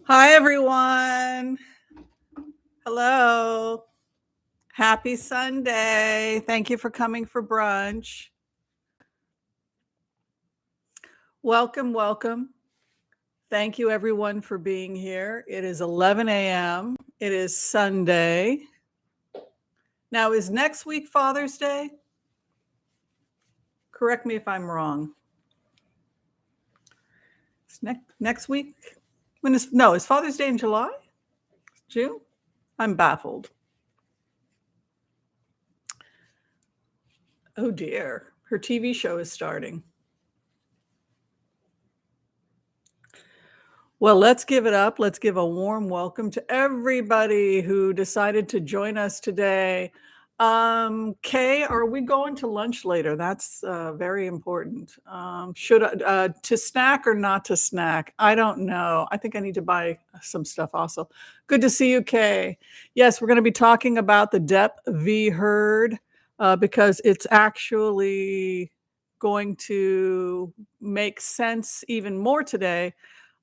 Hi, everyone. Hello. Happy Sunday. Thank you for coming for brunch. Welcome, welcome. Thank you, everyone, for being here. It is 11 a.m. It is Sunday. Now, is next week Father's Day? Correct me if I'm wrong. It's next week? Is Father's Day in July? June? I'm baffled. Oh, dear. Her TV show is starting. Well, let's give it up. Let's give a warm welcome to everybody who decided to join us today. Kay, are we going to lunch later? That's very important. Should to snack or not to snack? I don't know. I think I need to buy some stuff also. Good to see you, Kay. Yes, we're going to be talking about the Depp v. Heard because it's actually going to make sense even more today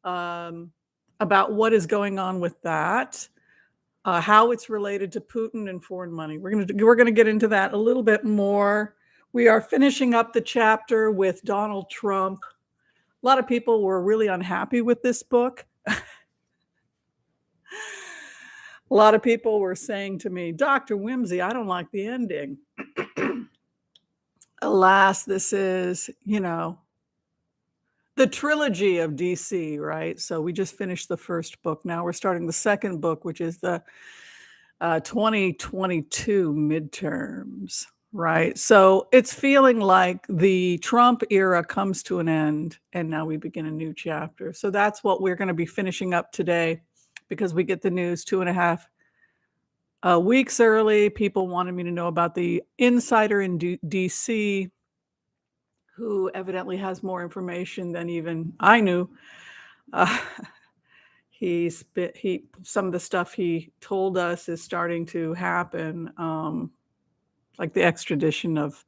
about what is going on with that, how it's related to Putin and foreign money. We're gonna get into that a little bit more. We are finishing up the chapter with Donald Trump. A lot of people were really unhappy with this book. A lot of people were saying to me, Dr. Whimsy, I don't like the ending. Alas, this is, the trilogy of DC, right? So we just finished the first book. Now we're starting the second book, which is the 2022 midterms, right? So it's feeling like the Trump era comes to an end and now we begin a new chapter. So that's what we're going to be finishing up today because we get the news 2.5 weeks early. People wanted me to know about the insider in DC who evidently has more information than even I knew. Uh, some of the stuff he told us is starting to happen, like the extradition of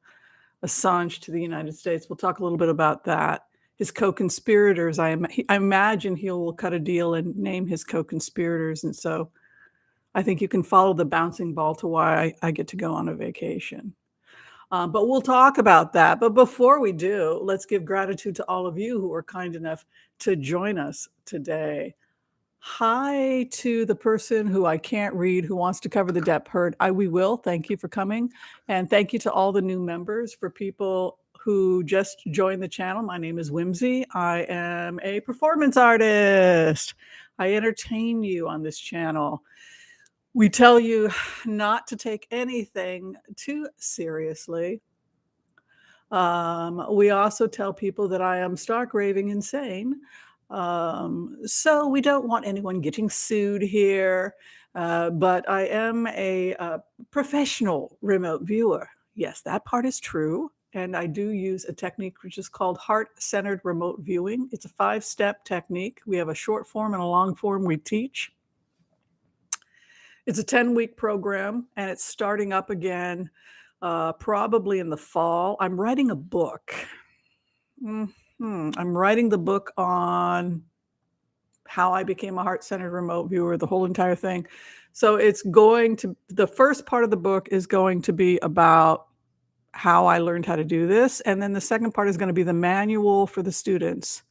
Assange to the United States. We'll talk a little bit about that. His co-conspirators, I imagine he'll cut a deal and name his co-conspirators. And so I think you can follow the bouncing ball to why I get to go on a vacation. But we'll talk about that. But before we do, let's give gratitude to all of you who are kind enough to join us today. Hi to the person who I can't read who wants to cover the Depp Heard. We will. Thank you for coming. And thank you to all the new members. For people who just joined the channel, my name is Whimsy. I am a performance artist. I entertain you on this channel. We tell you not to take anything too seriously. We also tell people that I am stark raving insane. So we don't want anyone getting sued here, but I am a professional remote viewer. Yes, that part is true. And I do use a technique which is called heart-centered remote viewing. It's a 5-step technique. We have a short form and a long form we teach. It's a 10-week program, and it's starting up again probably in the fall. I'm writing a book. I'm writing the book on how I became a heart-centered remote viewer, the whole entire thing. So the first part of the book is going to be about how I learned how to do this. And then the second part is going to be the manual for the students.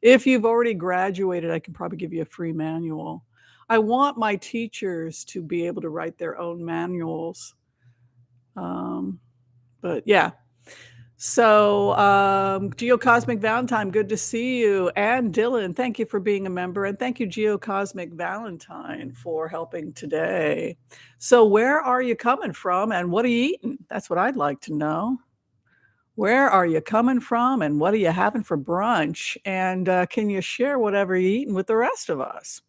If you've already graduated, I can probably give you a free manual. I want my teachers to be able to write their own manuals. But yeah. So, Geocosmic Valentine, good to see you. And Dylan, thank you for being a member. And thank you, Geocosmic Valentine, for helping today. So where are you coming from and what are you eating? That's what I'd like to know. Where are you coming from and what are you having for brunch? And can you share whatever you're eating with the rest of us?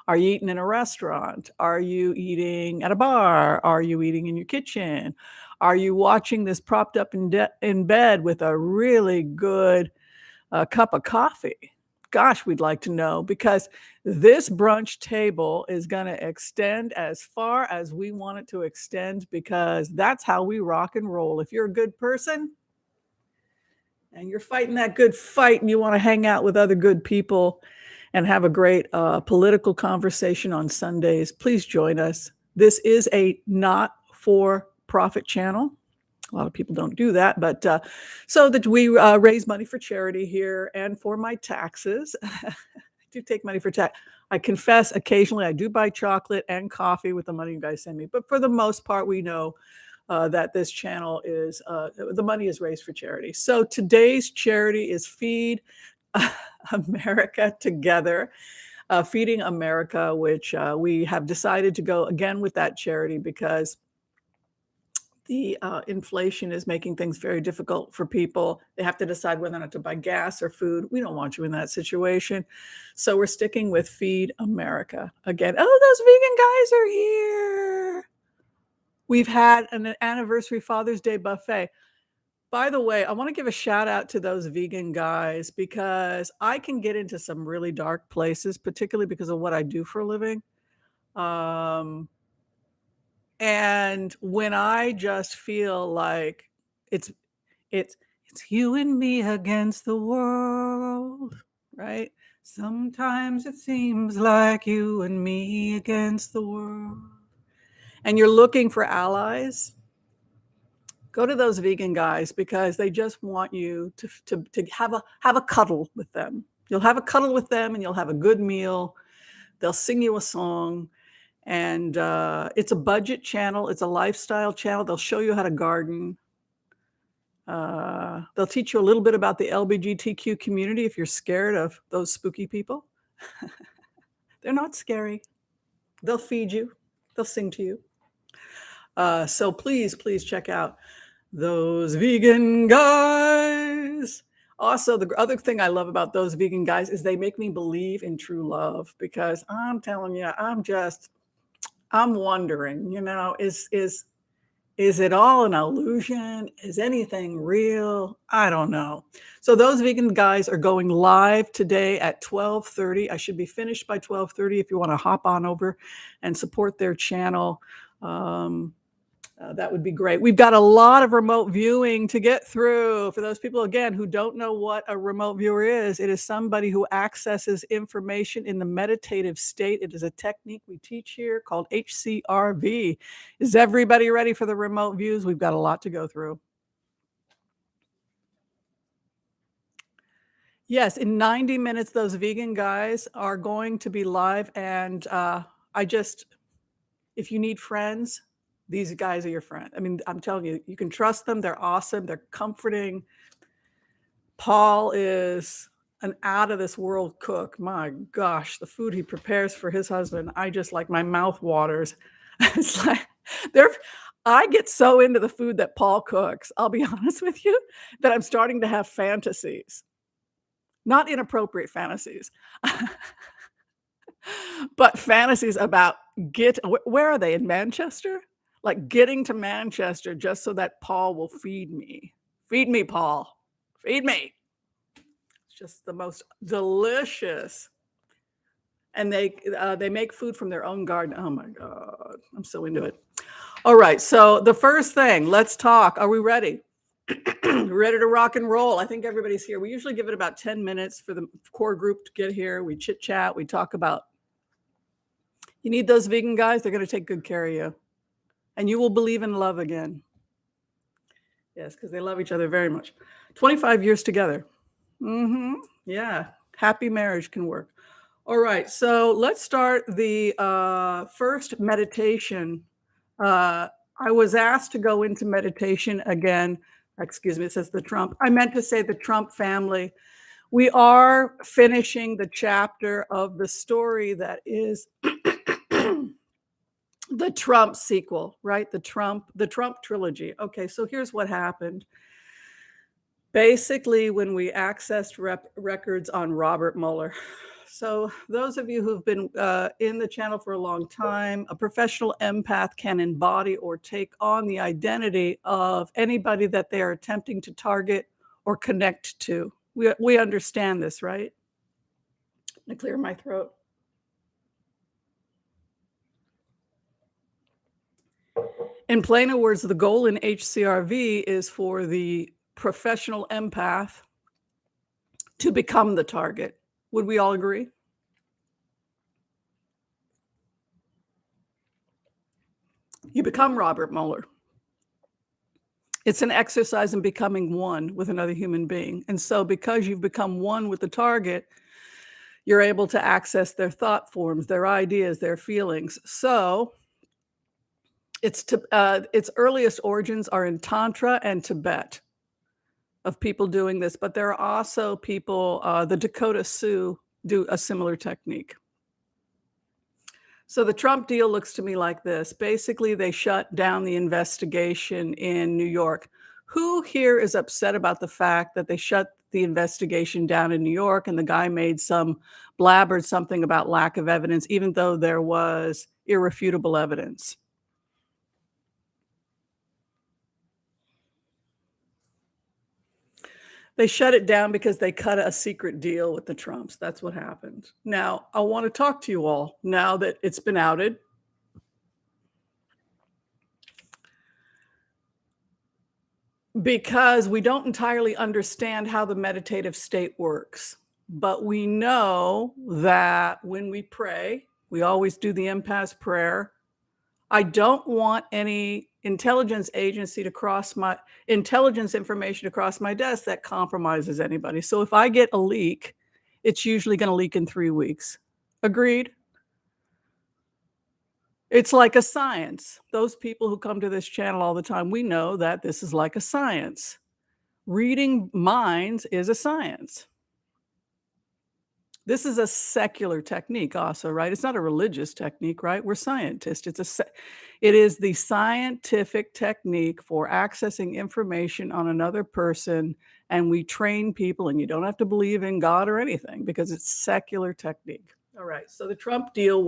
Are you eating in a restaurant? Are you eating at a bar? Are you eating in your kitchen? Are you watching this propped up in bed with a really good cup of coffee? Gosh, we'd like to know because this brunch table is going to extend as far as we want it to extend because that's how we rock and roll. If you're a good person and you're fighting that good fight and you want to hang out with other good people and have a great political conversation on Sundays, please join us. This is a not-for-profit channel. A lot of people don't do that, but so that we raise money for charity here and for my taxes. I do take money for tax. I confess, occasionally I do buy chocolate and coffee with the money you guys send me, but for the most part, we know that this channel is the money is raised for charity. So today's charity is Feed America Together, Feeding America, which we have decided to go again with that charity because the inflation is making things very difficult for people. They have to decide whether or not to buy gas or food. We don't want you in that situation. So we're sticking with Feed America again. Oh, those vegan guys are here. We've had an anniversary Father's Day buffet. By the way, I want to give a shout out to those vegan guys because I can get into some really dark places, particularly because of what I do for a living. And when I just feel like it's it's you and me against the world, right? Sometimes it seems like you and me against the world. And you're looking for allies, go to those vegan guys because they just want you to have a cuddle with them. You'll have a cuddle with them and you'll have a good meal. They'll sing you a song. And it's a budget channel. It's a lifestyle channel. They'll show you how to garden. They'll teach you a little bit about the LGBTQ community if you're scared of those spooky people. They're not scary. They'll feed you. They'll sing to you. So please, please check out those vegan guys. Also, the other thing I love about those vegan guys is they make me believe in true love because I'm telling you, I'm wondering, is it all an illusion? Is anything real? I don't know. So those vegan guys are going live today at 12:30. I should be finished by 12:30 if you want to hop on over and support their channel. That would be great. We've got a lot of remote viewing to get through. For those people, again, who don't know what a remote viewer is, it is somebody who accesses information in the meditative state. It is a technique we teach here called HCRV. Is everybody ready for the remote views? We've got a lot to go through. Yes, in 90 minutes, those vegan guys are going to be live. And if you need friends, these guys are your friend. I mean, I'm telling you, you can trust them. They're awesome. They're comforting. Paul is an out of this world cook. My gosh, the food he prepares for his husband, my mouth waters. It's like I get so into the food that Paul cooks, I'll be honest with you, that I'm starting to have fantasies. Not inappropriate fantasies. But fantasies about where are they, in Manchester? Like getting to Manchester just so that Paul will feed me. Feed me, Paul. Feed me. It's just the most delicious. And they make food from their own garden. Oh my God, I'm so into it. All right, so the first thing, let's talk. Are we ready? Ready to rock and roll. I think everybody's here. We usually give it about 10 minutes for the core group to get here. We chit chat. We talk about, you need those vegan guys. They're going to take good care of you. And you will believe in love again. Yes, because they love each other very much. 25 years together. Yeah, happy marriage can work. All right, so let's start the first meditation. I was asked to go into meditation again. Excuse me, it says the Trump. I meant to say the Trump family. We are finishing the chapter of the story that is the Trump sequel, right? The Trump trilogy. Okay, so here's what happened. Basically, when we accessed records on Robert Mueller. So those of you who've been in the channel for a long time, a professional empath can embody or take on the identity of anybody that they are attempting to target or connect to. We understand this, right? Let me clear my throat. In plainer words, the goal in HCRV is for the professional empath to become the target. Would we all agree? You become Robert Mueller. It's an exercise in becoming one with another human being. And so because you've become one with the target, you're able to access their thought forms, their ideas, their feelings. So its earliest origins are in Tantra and Tibet of people doing this, but there are also people, the Dakota Sioux do a similar technique. So the Trump deal looks to me like this. Basically, they shut down the investigation in New York. Who here is upset about the fact that they shut the investigation down in New York and the guy blabbered something about lack of evidence, even though there was irrefutable evidence? They shut it down because they cut a secret deal with the Trumps. That's what happened. Now, I want to talk to you all now that it's been outed. Because we don't entirely understand how the meditative state works. But we know that when we pray, we always do the empath prayer. I don't want any intelligence agency to cross my intelligence information across my desk that compromises anybody. So if I get a leak, it's usually going to leak in 3 weeks. Agreed? It's like a science. Those people who come to this channel all the time, we know that this is like a science. Reading minds is a science. This is a secular technique also, right? It's not a religious technique, right? We're scientists. It is the scientific technique for accessing information on another person, and we train people, and you don't have to believe in God or anything because it's secular technique. All right, so the Trump deal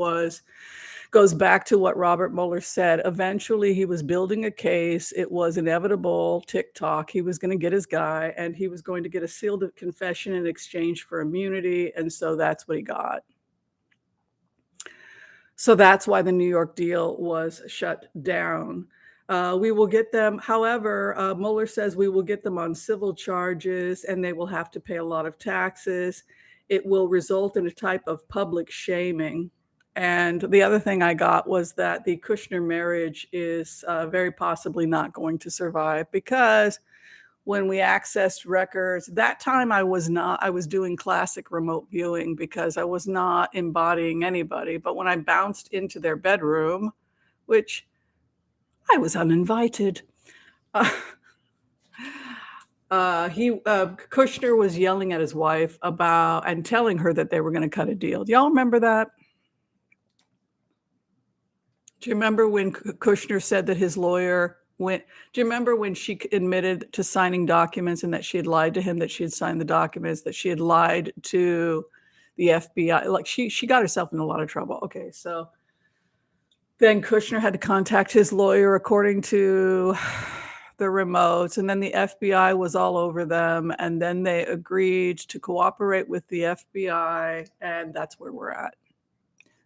goes back to what Robert Mueller said. Eventually, he was building a case. It was inevitable, TikTok. He was going to get his guy, and he was going to get a sealed confession in exchange for immunity, and so that's what he got. So that's why the New York deal was shut down. We will get them. However, Mueller says we will get them on civil charges, and they will have to pay a lot of taxes. It will result in a type of public shaming. And the other thing I got was that the Kushner marriage is very possibly not going to survive because when we accessed records, that time I was doing classic remote viewing because I was not embodying anybody. But when I bounced into their bedroom, which I was uninvited, Kushner was yelling at his wife about and telling her that they were going to cut a deal. Do y'all remember that? Do you remember when Kushner said that his lawyer went? Do you remember when she admitted to signing documents and that she had lied to him, that she had signed the documents, that she had lied to the FBI? Like she got herself in a lot of trouble. Okay, so then Kushner had to contact his lawyer according to the remotes, and then the FBI was all over them, and then they agreed to cooperate with the FBI, and that's where we're at.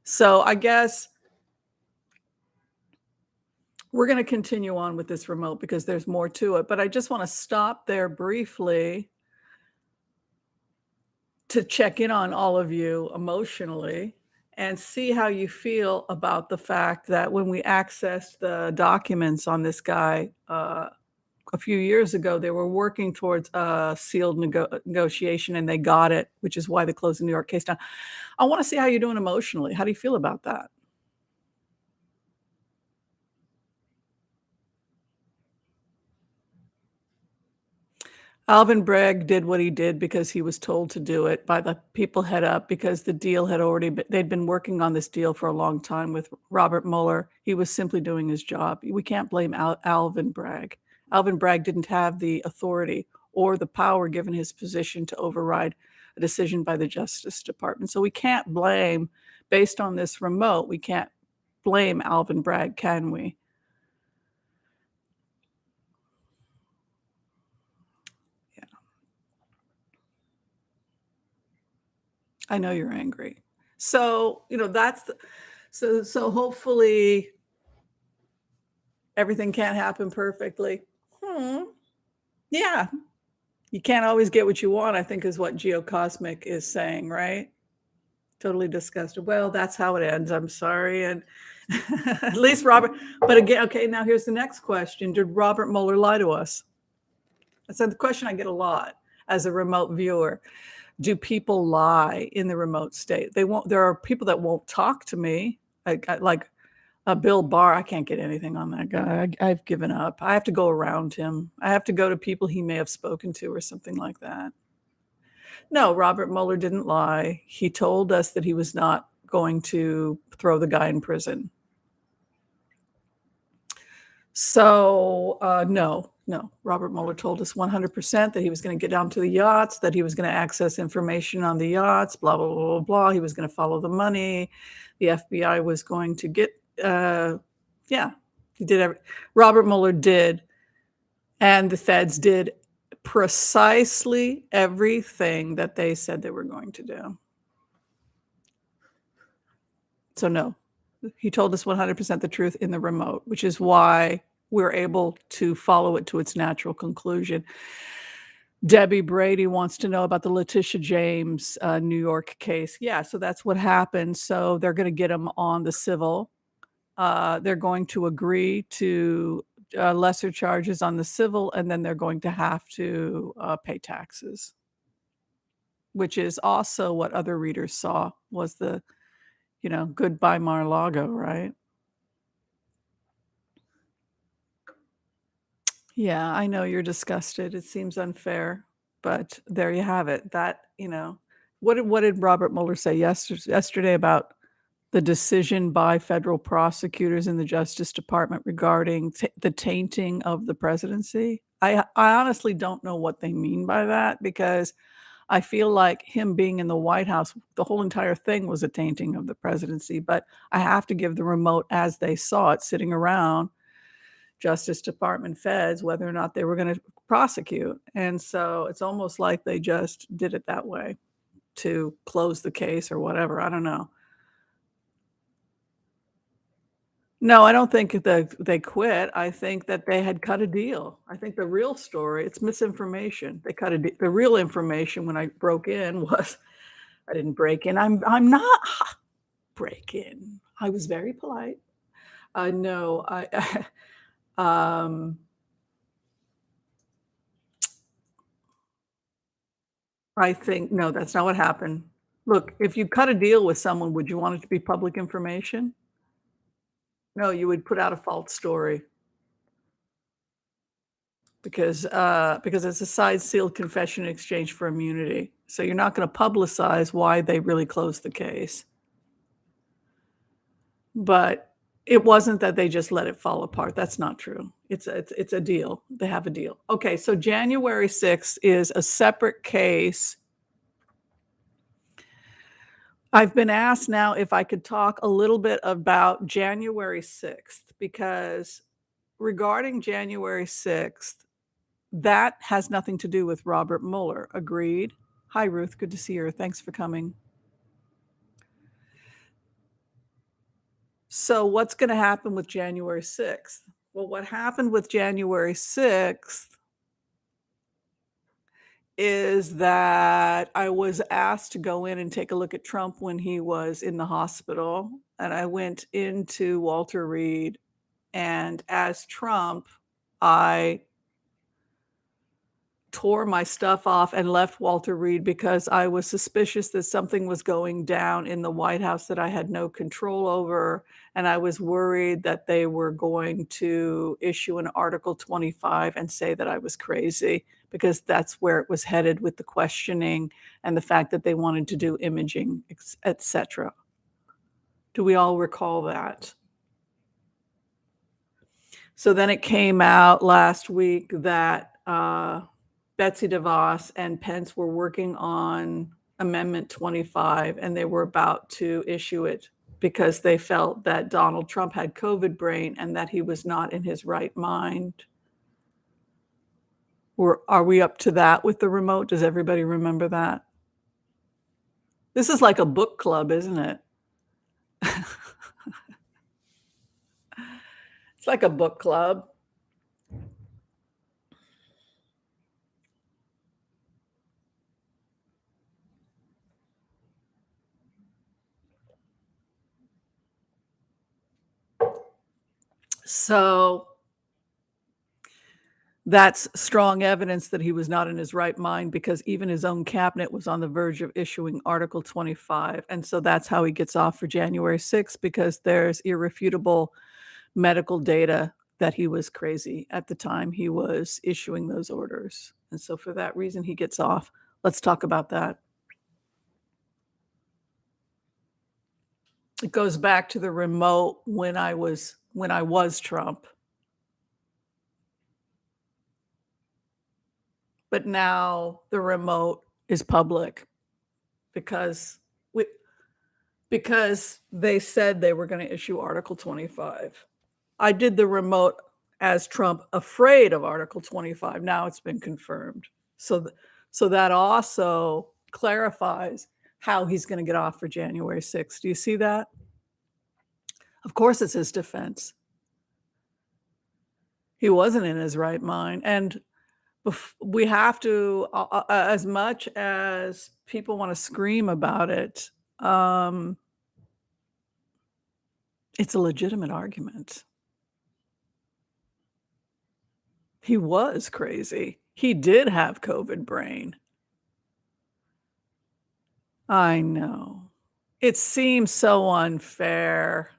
So I guess we're going to continue on with this remote because there's more to it, but I just want to stop there briefly to check in on all of you emotionally and see how you feel about the fact that when we accessed the documents on this guy a few years ago, they were working towards a sealed negotiation and they got it, which is why they closed the New York case down. I want to see how you're doing emotionally. How do you feel about that? Alvin Bragg did what he did because he was told to do it by the people head up because the deal had they'd been working on this deal for a long time with Robert Mueller. He was simply doing his job. We can't blame Alvin Bragg. Alvin Bragg didn't have the authority or the power given his position to override a decision by the Justice Department. So we can't blame, based on this remote, we can't blame Alvin Bragg, can we? I know you're angry. So, so hopefully everything can't happen perfectly. Yeah. You can't always get what you want, I think is what Geocosmic is saying, right? Totally disgusted. Well, that's how it ends. I'm sorry. And At least Robert, but again, okay, now here's the next question. Did Robert Mueller lie to us? That's the question I get a lot as a remote viewer. Do people lie in the remote state? They won't. There are people that won't talk to me, like Bill Barr. I can't get anything on that guy. I've given up. I have to go around him. I have to go to people he may have spoken to or something like that. No, Robert Mueller didn't lie. He told us that he was not going to throw the guy in prison. So, no. Robert Mueller told us 100% that he was going to get down to the yachts, that he was going to access information on the yachts, blah, blah, blah, blah, blah. He was going to follow the money. The FBI was going to get, yeah, he did. Robert Mueller did, and the feds did precisely everything that they said they were going to do. So, no, he told us 100% the truth in the remote, which is why we're able to follow it to its natural conclusion. Debbie Brady wants to know about the Letitia James New York case. Yeah, so that's what happened. So they're going to get him on the civil. They're going to agree to lesser charges on the civil, and then they're going to have to pay taxes, which is also what other readers saw was the, goodbye Mar-a-Lago, right? Yeah, I know you're disgusted. It seems unfair, but there you have it. What did Robert Mueller say yesterday about the decision by federal prosecutors in the Justice Department regarding the tainting of the presidency? I honestly don't know what they mean by that, because I feel like him being in the White House, the whole entire thing was a tainting of the presidency. But I have to give the remote as they saw it sitting around Justice Department feds whether or not they were going to prosecute. And so it's almost like they just did it that way to close the case or whatever. I don't know. No, I don't think that they quit. I think that they had cut a deal. I think the real story, it's misinformation. They cut the real information when I broke in was I didn't break in. I'm not break in. I was very polite. No, um I think no, that's not what happened. Look, if you cut a deal with someone, would you want it to be public information? No, you would put out a false story because it's a side sealed confession in exchange for immunity. So you're not gonna publicize why they really closed the case. But it wasn't that they just let it fall apart. That's not true. It's a deal. They have a deal. Okay, so January 6th is a separate case. I've been asked now if I could talk a little bit about January 6th, because regarding January 6th, that has nothing to do with Robert Mueller. Agreed? Hi, Ruth. Good to see you. Thanks for coming. So, what's going to happen with January 6th? Well, what happened with January 6th is that I was asked to go in and take a look at Trump when he was in the hospital. And I went into Walter Reed. And as Trump, I tore my stuff off and left Walter Reed because I was suspicious that something was going down in the White House that I had no control over. And I was worried that they were going to issue an Article 25 and say that I was crazy, because that's where it was headed with the questioning and the fact that they wanted to do imaging, etc. Do we all recall that? So then it came out last week that Betsy DeVos and Pence were working on Amendment 25, and they were about to issue it because they felt that Donald Trump had COVID brain and that he was not in his right mind. Are we up to that with the remote? Does everybody remember that? This is like a book club, isn't it? It's like a book club. So that's strong evidence that he was not in his right mind because even his own cabinet was on the verge of issuing Article 25. And so that's how he gets off for January 6th because there's irrefutable medical data that he was crazy at the time he was issuing those orders. And so for that reason, he gets off. Let's talk about that. It goes back to the remote when I was Trump. But now the remote is public because we because they said they were going to issue Article 25. I did the remote as Trump afraid of Article 25. Now it's been confirmed. So that also clarifies how he's going to get off for January 6th. Do you see that? Of course it's his defense. He wasn't in his right mind, and we have to, as much as people want to scream about it, it's a legitimate argument. He was crazy. He did have COVID brain. I know. It seems so unfair.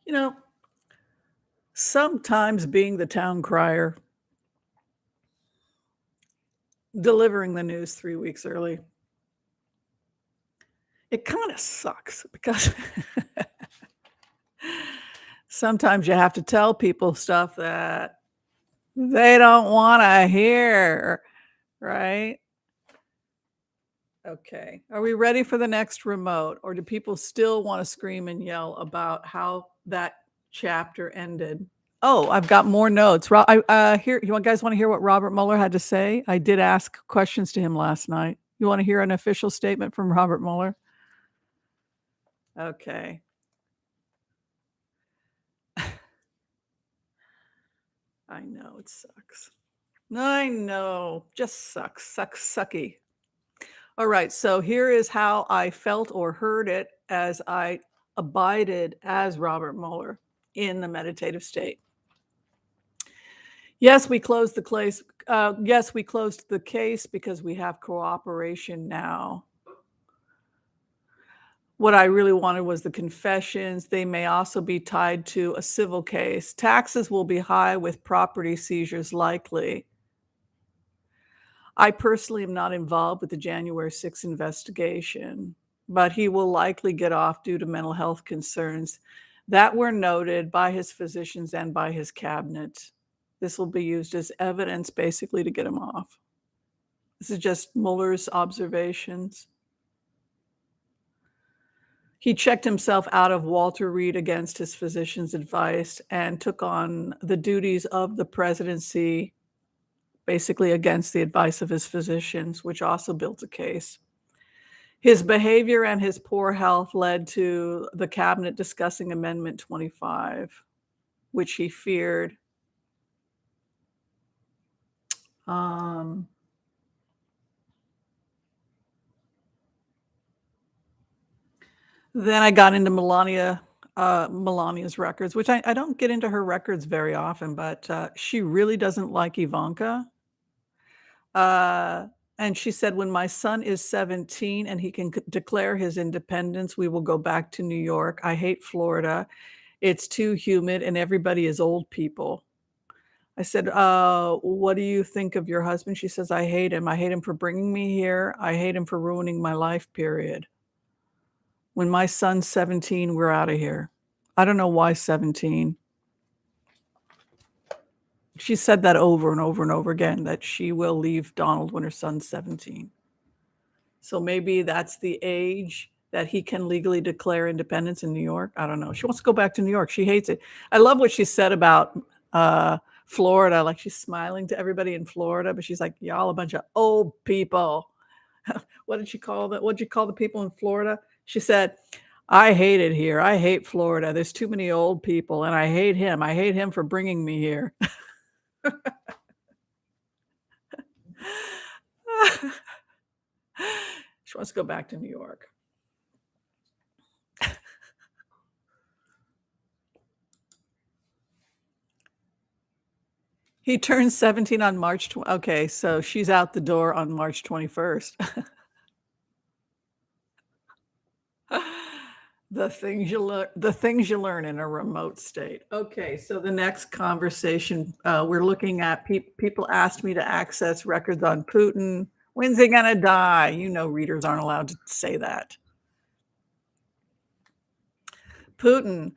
You know, sometimes being the town crier, delivering the news 3 weeks early, it kinda sucks because sometimes you have to tell people stuff that they don't wanna hear, right? Okay. Are we ready for the next remote, or do people still wanna scream and yell about how that chapter ended? Oh, I've got more notes. Here, you guys wanna hear what Robert Mueller had to say? I did ask questions to him last night. You wanna hear an official statement from Robert Mueller? Okay. I know, it sucks. I know, just sucky. Alright, so here is how I felt or heard it as I abided as Robert Mueller in the meditative state. Yes, we closed the case because we have cooperation now. What I really wanted was the confessions. They may also be tied to a civil case. Taxes will be high with property seizures likely. I personally am not involved with the January 6th investigation, but he will likely get off due to mental health concerns that were noted by his physicians and by his cabinet. This will be used as evidence basically to get him off. This is just Mueller's observations. He checked himself out of Walter Reed against his physician's advice and took on the duties of the presidency basically against the advice of his physicians, which also builds a case. His behavior and his poor health led to the cabinet discussing Amendment 25, which he feared. Um, then I got into Melania's records, which I don't get into her records very often, but she really doesn't like Ivanka. Uh, and she said, "When my son is 17 and he can declare his independence, we will go back to New York. I hate Florida. It's too humid and everybody is old people." I said, "What do you think of your husband?" She says, "I hate him. I hate him for bringing me here. I hate him for ruining my life, period. When my son's 17, we're out of here." I don't know why 17. She said that over and over and over again, that she will leave Donald when her son's 17. So maybe that's the age that he can legally declare independence in New York. I don't know. She wants to go back to New York. She hates it. I love what she said about Florida. Like she's smiling to everybody in Florida, but she's like, "Y'all a bunch of old people." What did she call that? What did you call the people in Florida? She said, "I hate it here. I hate Florida. There's too many old people, and I hate him. I hate him for bringing me here." She let's go back to New York. He turns 17 on March okay, so she's out the door on March 21st. The things you learn in a remote state. Okay, so the next conversation, we're looking at people asked me to access records on Putin. When's he gonna die? You know readers aren't allowed to say that. Putin,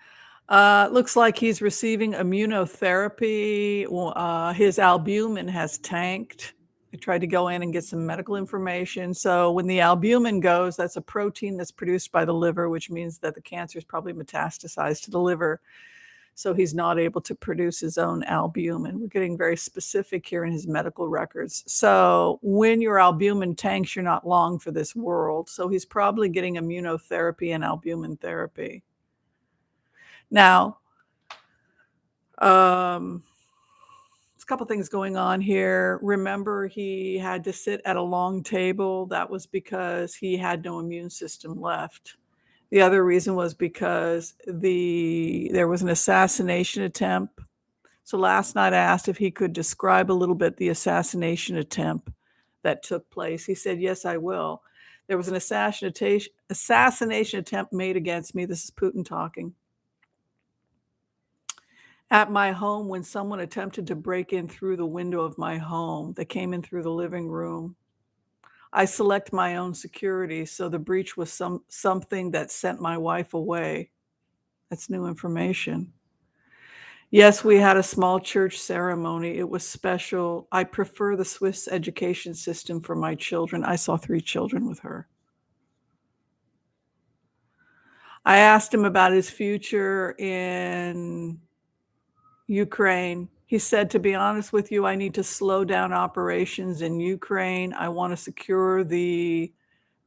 looks like he's receiving immunotherapy. His albumin has tanked. I tried to go in and get some medical information. So when the albumin goes, that's a protein that's produced by the liver, which means that the cancer is probably metastasized to the liver. So he's not able to produce his own albumin. We're getting very specific here in his medical records. So when your albumin tanks, you're not long for this world. So he's probably getting immunotherapy and albumin therapy. Now, there's a couple things going on here. Remember, he had to sit at a long table. That was because he had no immune system left. The other reason was because there was an assassination attempt. So last night I asked if he could describe a little bit the assassination attempt that took place. He said, "Yes, I will." There was an assassination attempt made against me. This is Putin talking. At my home, when someone attempted to break in through the window of my home, they came in through the living room. I select my own security, so the breach was something that sent my wife away. That's new information. Yes, we had a small church ceremony. It was special. I prefer the Swiss education system for my children. I saw 3 children with her. I asked him about his future in Ukraine. He said, "To be honest with you, I need to slow down operations in Ukraine. I want to secure the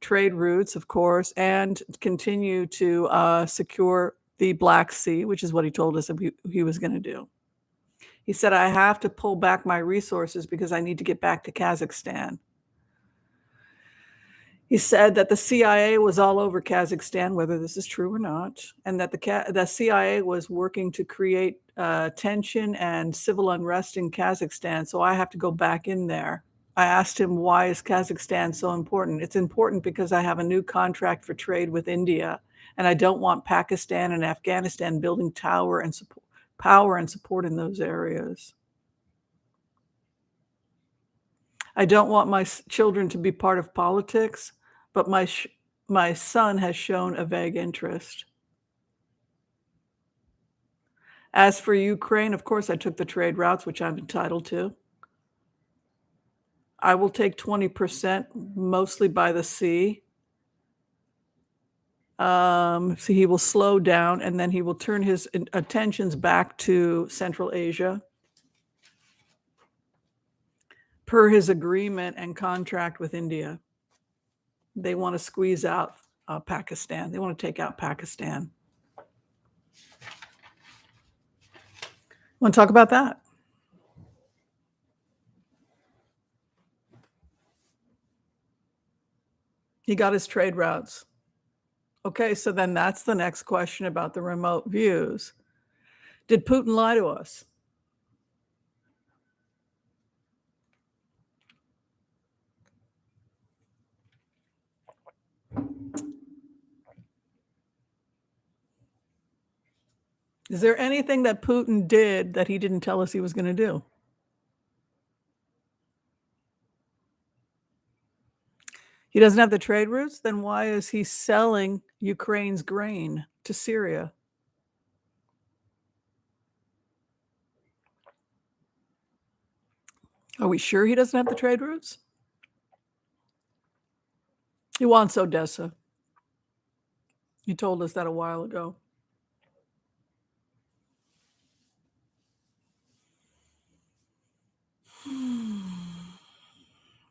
trade routes, of course, and continue to secure the Black Sea," which is what he told us that he was going to do. He said, "I have to pull back my resources because I need to get back to Kazakhstan." He said that the CIA was all over Kazakhstan, whether this is true or not, and that the CIA was working to create tension and civil unrest in Kazakhstan. So I have to go back in there. I asked him, "Why is Kazakhstan so important?" "It's important because I have a new contract for trade with India, and I don't want Pakistan and Afghanistan building power and support in those areas. I don't want my children to be part of politics, but my son has shown a vague interest." As for Ukraine, of course, I took the trade routes, which I'm entitled to. I will take 20%, mostly by the sea. So he will slow down, and then he will turn his attentions back to Central Asia per his agreement and contract with India. They want to squeeze out Pakistan. They want to take out Pakistan. Want to talk about that? He got his trade routes. Okay, so then that's the next question about the remote views. Did Putin lie to us? Is there anything that Putin did that he didn't tell us he was going to do? He doesn't have the trade routes? Then why is he selling Ukraine's grain to Syria? Are we sure he doesn't have the trade routes? He wants Odessa. He told us that a while ago.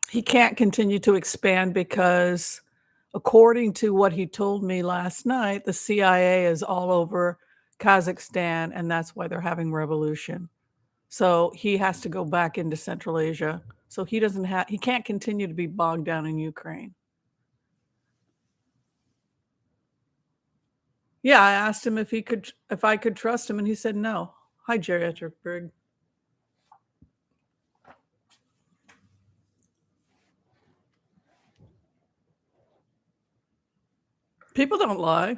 He can't continue to expand because, according to what he told me last night, the CIA is all over Kazakhstan, and that's why they're having revolution. So he has to go back into Central Asia. So he can't continue to be bogged down in Ukraine. Yeah, I asked him if I could trust him, and he said no. Hi, geriatric Brig. People don't lie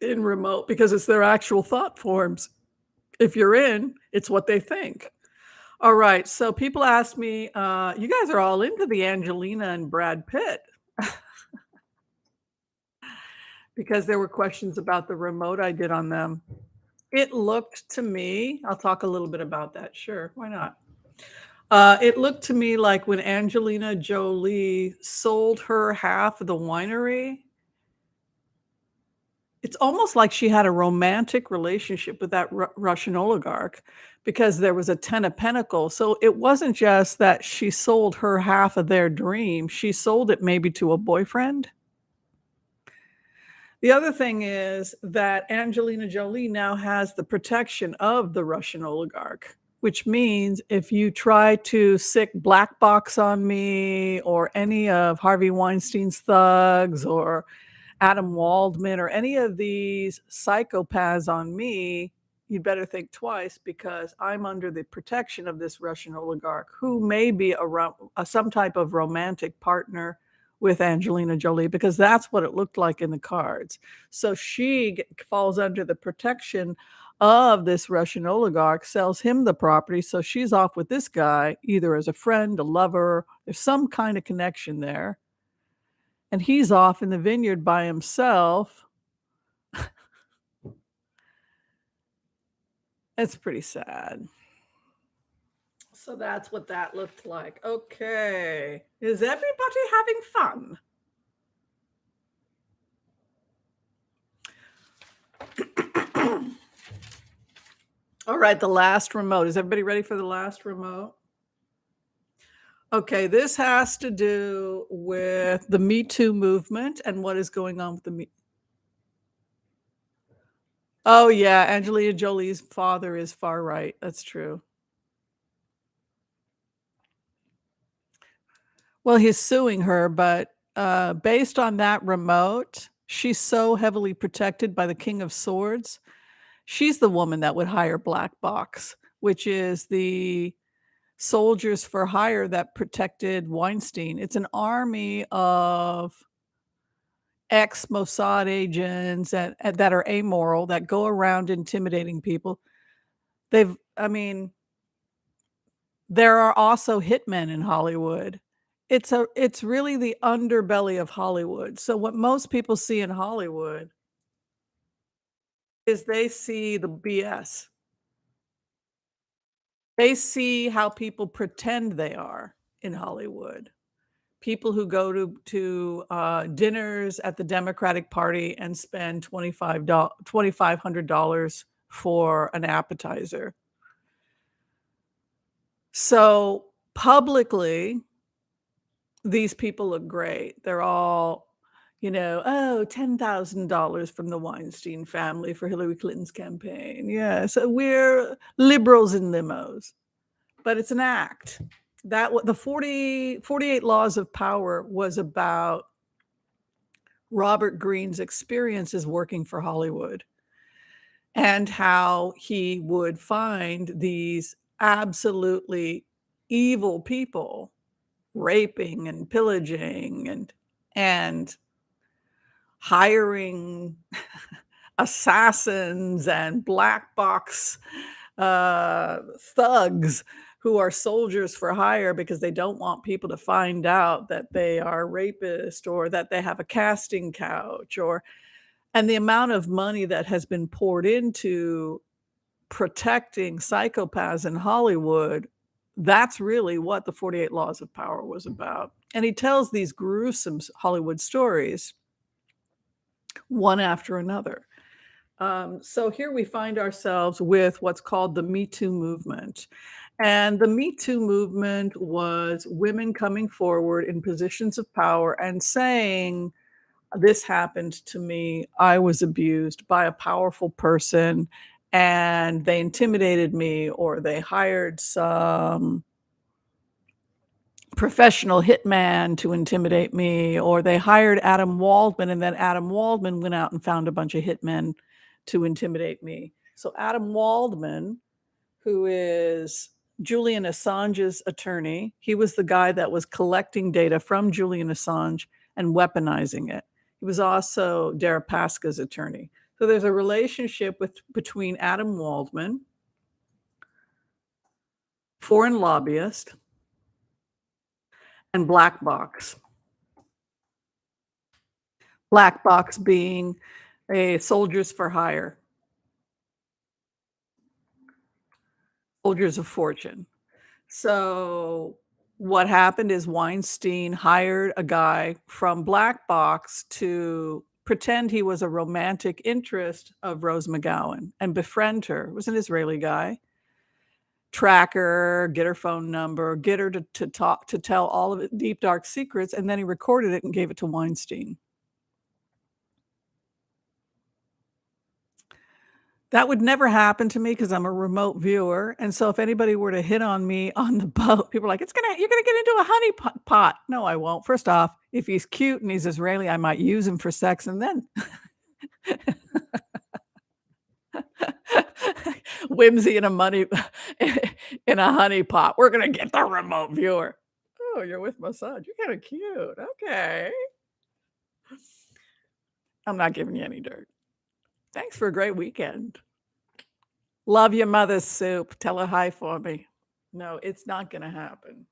in remote because it's their actual thought forms. If you're in, it's what they think. All right, so people ask me, you guys are all into the Angelina and Brad Pitt because there were questions about the remote I did on them. It looked to me, I'll talk a little bit about that. Sure, why not? It looked to me like when Angelina Jolie sold her half of the winery, it's almost like she had a romantic relationship with that Russian oligarch because there was a 10 of pentacles. So it wasn't just that she sold her half of their dream, she sold it maybe to a boyfriend. The other thing is that Angelina Jolie now has the protection of the Russian oligarch, which means if you try to sic black box on me or any of Harvey Weinstein's thugs or Adam Waldman or any of these psychopaths on me, you'd better think twice because I'm under the protection of this Russian oligarch who may be some type of romantic partner with Angelina Jolie because that's what it looked like in the cards. So falls under the protection of this Russian oligarch, sells him the property. So she's off with this guy, either as a friend, a lover, there's some kind of connection there. And he's off in the vineyard by himself. It's pretty sad. So that's what that looked like. Okay. Is everybody having fun? All right, the last remote. Is everybody ready for the last remote? Okay, this has to do with the Me Too movement and what is going on with the Me. Oh yeah, Angelina Jolie's father is far right. That's true. Well, he's suing her, but based on that remote, she's so heavily protected by the King of Swords. She's the woman that would hire Black Box, which is the soldiers for hire that protected Weinstein. It's an army of ex Mossad agents that are amoral that go around intimidating people. I mean, there are also hitmen in Hollywood. It's really the underbelly of Hollywood. So what most people see in Hollywood is they see the BS. They see how people pretend they are in Hollywood. People who go to dinners at the Democratic Party and spend $2,500 for an appetizer. So, publicly, these people look great. They're all, "Oh, $10,000 from the Weinstein family for Hillary Clinton's campaign. Yeah, so we're liberals in limos." But it's an act. The 48 Laws of Power was about Robert Greene's experiences working for Hollywood and how he would find these absolutely evil people raping and pillaging and hiring assassins and black box thugs who are soldiers for hire because they don't want people to find out that they are rapists or that they have a casting couch or and the amount of money that has been poured into protecting psychopaths in Hollywood, that's really what the 48 Laws of Power was about. And he tells these gruesome Hollywood stories one after another. So here we find ourselves with what's called the Me Too movement. And the Me Too movement was women coming forward in positions of power and saying, this happened to me. I was abused by a powerful person and they intimidated me or they hired some professional hitman to intimidate me, or they hired Adam Waldman, and then Adam Waldman went out and found a bunch of hitmen to intimidate me. So Adam Waldman, who is Julian Assange's attorney, he was the guy that was collecting data from Julian Assange and weaponizing it. He was also Deripaska's attorney. So there's a relationship between Adam Waldman, foreign lobbyist, and Black Box. Black Box being a soldiers for hire, soldiers of fortune. So what happened is Weinstein hired a guy from Black Box to pretend he was a romantic interest of Rose McGowan and befriend her. It was an Israeli guy. Track her, get her phone number, get her to talk, to tell all of it deep dark secrets, and then he recorded it and gave it to Weinstein. That would never happen to me because I'm a remote viewer, and so if anybody were to hit on me on the boat, people are like, you're gonna get into a honey pot." No, I won't. First off, if he's cute and he's Israeli, I might use him for sex, and then Whimsy in a in a honey pot. We're gonna get the remote viewer. "Oh, you're with my son. You're kinda cute. Okay." I'm not giving you any dirt. Thanks for a great weekend. Love your mother's soup. Tell her hi for me. No, it's not gonna happen.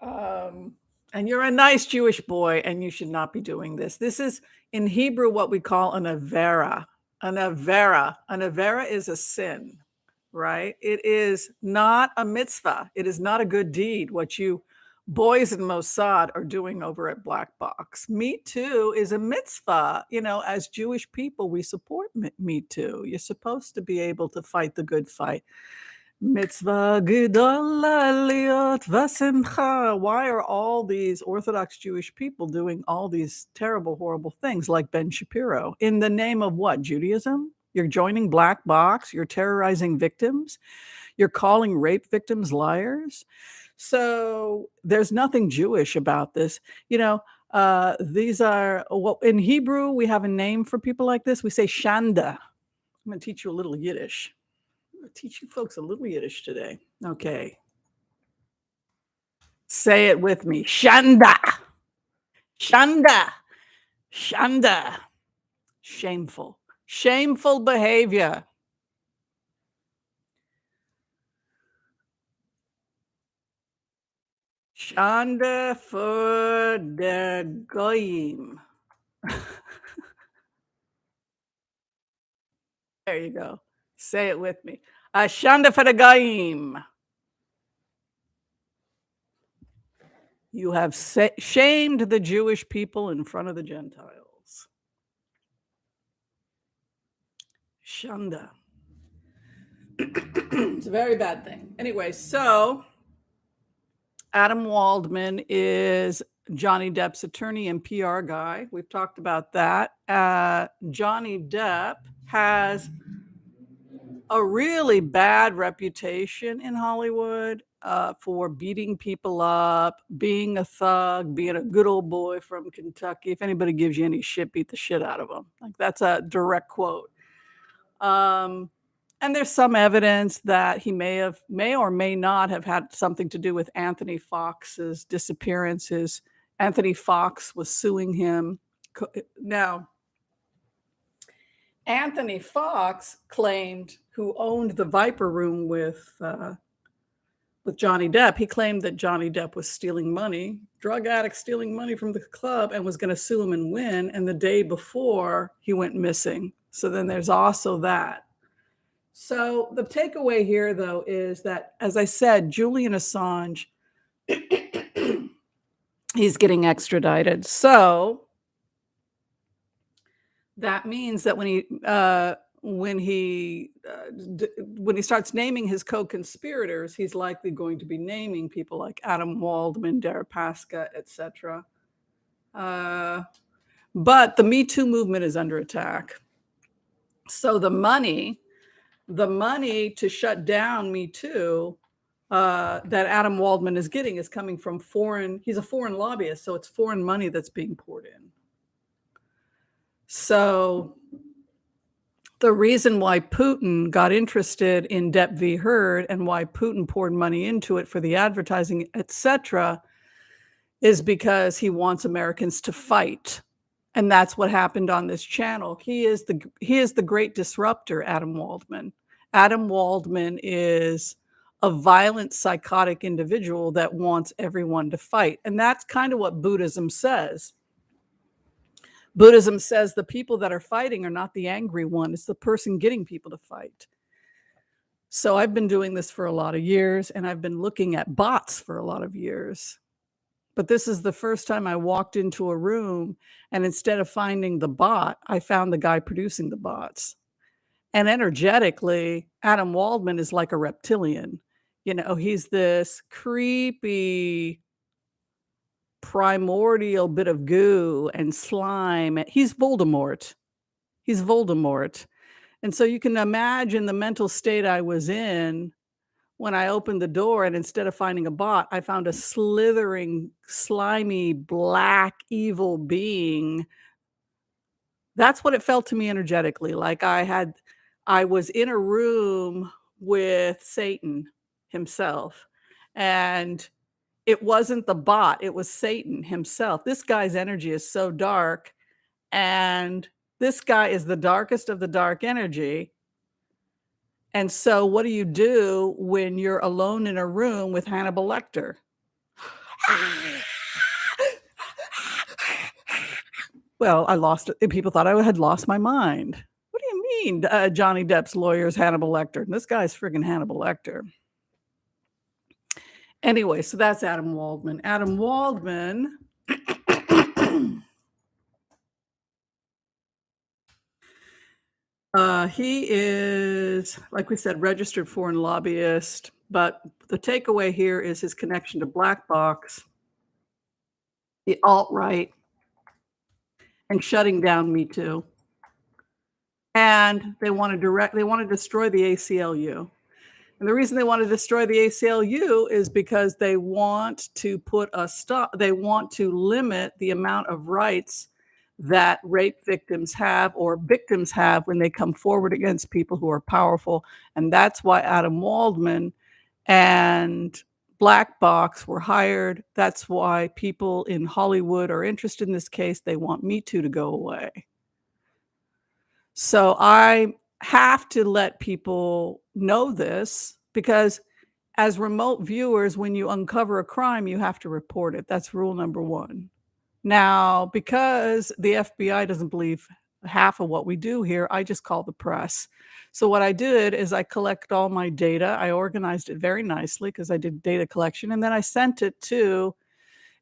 And you're a nice Jewish boy, and you should not be doing this. This is in Hebrew what we call an avera. An avera. An avera is a sin, right? It is not a mitzvah. It is not a good deed. What you boys in Mossad are doing over at Black Box. Me Too is a mitzvah. You know, as Jewish people, we support Me Too. You're supposed to be able to fight the good fight. Mitzvah gedola liot v'simcha. Why are all these Orthodox Jewish people doing all these terrible, horrible things like Ben Shapiro? In the name of what? Judaism? You're joining Black Box. You're terrorizing victims. You're calling rape victims liars. So there's nothing Jewish about this. You know, these are, well, in Hebrew, we have a name for people like this. We say shanda. I'm going to teach you a little Yiddish. Teach you folks a little Yiddish today. Okay. Say it with me. Shanda. Shanda. Shanda. Shameful. Shameful behavior. Shanda for der goyim. There you go. Say it with me. Shanda for the goyim. You have shamed the Jewish people in front of the Gentiles. Shanda. It's a very bad thing. Anyway, so Adam Waldman is Johnny Depp's attorney and PR guy. We've talked about that. Johnny Depp has a really bad reputation in Hollywood for beating people up, being a thug, being a good old boy from Kentucky. If anybody gives you any shit, beat the shit out of them. Like, that's a direct quote. And there's some evidence that he may or may not have had something to do with Anthony Fox's disappearances. Anthony Fox was suing him. Now, Anthony Fox claimed, who owned the Viper Room with Johnny Depp, he claimed that Johnny Depp was stealing money, drug addict stealing money from the club, and was going to sue him and win. And the day before, he went missing. So then there's also that. So the takeaway here, though, is that, as I said, Julian Assange, he's getting extradited. So that means that when he starts naming his co-conspirators, he's likely going to be naming people like Adam Waldman, Deripaska, etc. But the Me Too movement is under attack. So the money to shut down Me Too that Adam Waldman is getting is coming from foreign. He's a foreign lobbyist, so it's foreign money that's being poured in. So the reason why Putin got interested in Depp v. Heard and why Putin poured money into it for the advertising, etc., is because he wants Americans to fight. And that's what happened on this channel. He is the great disruptor, Adam Waldman. Adam Waldman is a violent, psychotic individual that wants everyone to fight. And that's kind of what Buddhism says. Buddhism says the people that are fighting are not the angry one. It's the person getting people to fight. So I've been doing this for a lot of years, and I've been looking at bots for a lot of years. But this is the first time I walked into a room, and instead of finding the bot, I found the guy producing the bots. And energetically, Adam Waldman is like a reptilian. You know, he's this creepy, primordial bit of goo and slime. He's Voldemort. He's Voldemort. And so you can imagine the mental state I was in when I opened the door, and instead of finding a bot, I found a slithering, slimy, black, evil being. That's what it felt to me energetically. Like I was in a room with Satan himself, and it wasn't the bot, it was Satan himself. This guy's energy is so dark, and this guy is the darkest of the dark energy. And so what do you do when you're alone in a room with Hannibal Lecter? Well, I lost it. People thought I had lost my mind. What do you mean, Johnny Depp's lawyer is Hannibal Lecter? And this guy's friggin' Hannibal Lecter. Anyway, so that's Adam Waldman. Adam Waldman he is, like we said, registered foreign lobbyist. But the takeaway here is his connection to Black Box, the alt-right, and shutting down Me Too. And they want to destroy the ACLU. And the reason they want to destroy the ACLU is because they want to they want to limit the amount of rights that rape victims have or victims have when they come forward against people who are powerful. And that's why Adam Waldman and Black Box were hired. That's why people in Hollywood are interested in this case. They want Me Too to go away. So I have to let people know this, because as remote viewers, when you uncover a crime, you have to report it. That's rule number one. Now, because the FBI doesn't believe half of what we do here, I just call the press. So what I did is I collect all my data. I organized it very nicely because I did data collection, and then I sent it to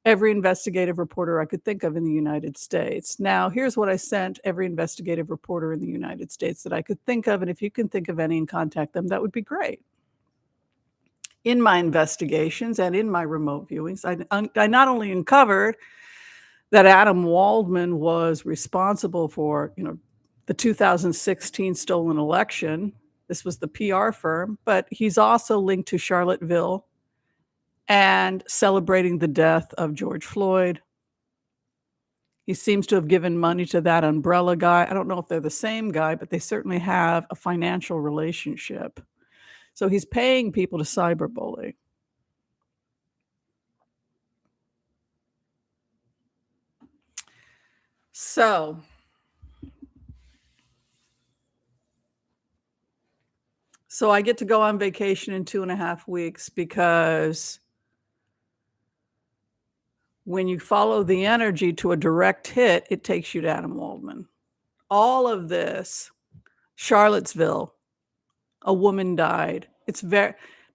every investigative reporter I could think of in the United States. Now, here's what I sent every investigative reporter in the United States that I could think of, and if you can think of any and contact them, that would be great. In my investigations and in my remote viewings, I not only uncovered that Adam Waldman was responsible for, the 2016 stolen election. This was the PR firm, but he's also linked to Charlottesville and celebrating the death of George Floyd. He seems to have given money to that umbrella guy. I don't know if they're the same guy, but they certainly have a financial relationship. So he's paying people to cyberbully. So I get to go on vacation in 2.5 weeks, because when you follow the energy to a direct hit, it takes you to Adam Waldman. All of this, Charlottesville, a woman died.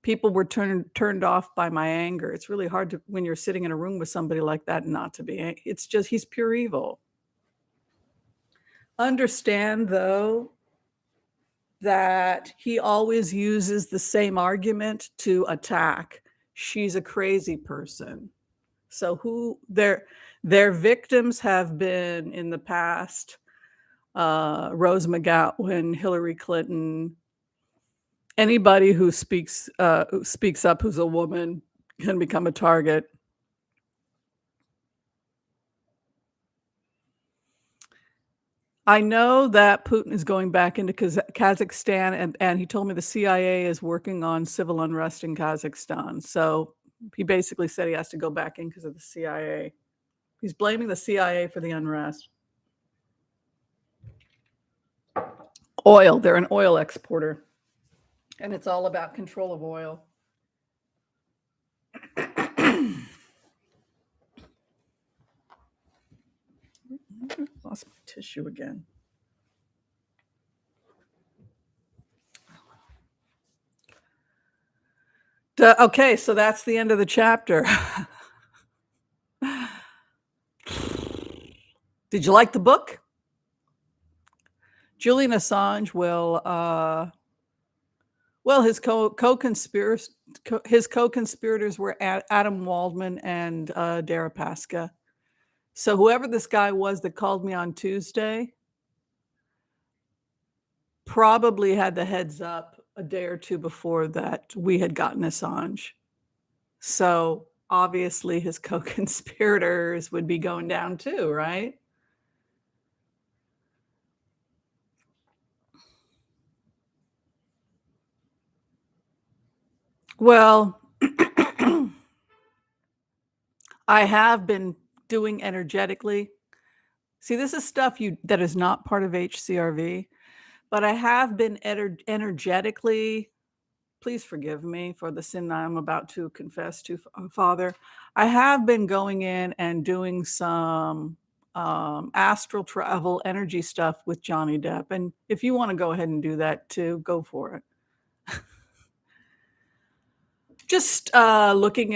People were turned off by my anger. It's really hard to, when you're sitting in a room with somebody like that, not to be. It's just, he's pure evil. Understand, though, that he always uses the same argument to attack. She's a crazy person. So who their victims have been in the past, Rose McGowan, Hillary Clinton, Anybody who speaks up who's a woman can become a target. I know that Putin is going back into Kazakhstan, and he told me the CIA is working on civil unrest in Kazakhstan. So he basically said he has to go back in because of the CIA. He's blaming the CIA for the unrest. Oil, they're an oil exporter, and it's all about control of oil. Lost my tissue again. Okay, so that's the end of the chapter. Did you like the book? Julian Assange will, well, his co-conspirators were Adam Waldman and Deripaska. So whoever this guy was that called me on Tuesday probably had the heads up a day or two before that we had gotten Assange. So obviously his co-conspirators would be going down too, right? Well, I have been doing energetically. See, this is stuff that is not part of HCRV, but I have been energetically. Please forgive me for the sin I'm about to confess to, Father. I have been going in and doing some astral travel energy stuff with Johnny Depp, and if you want to go ahead and do that too, go for it. Just looking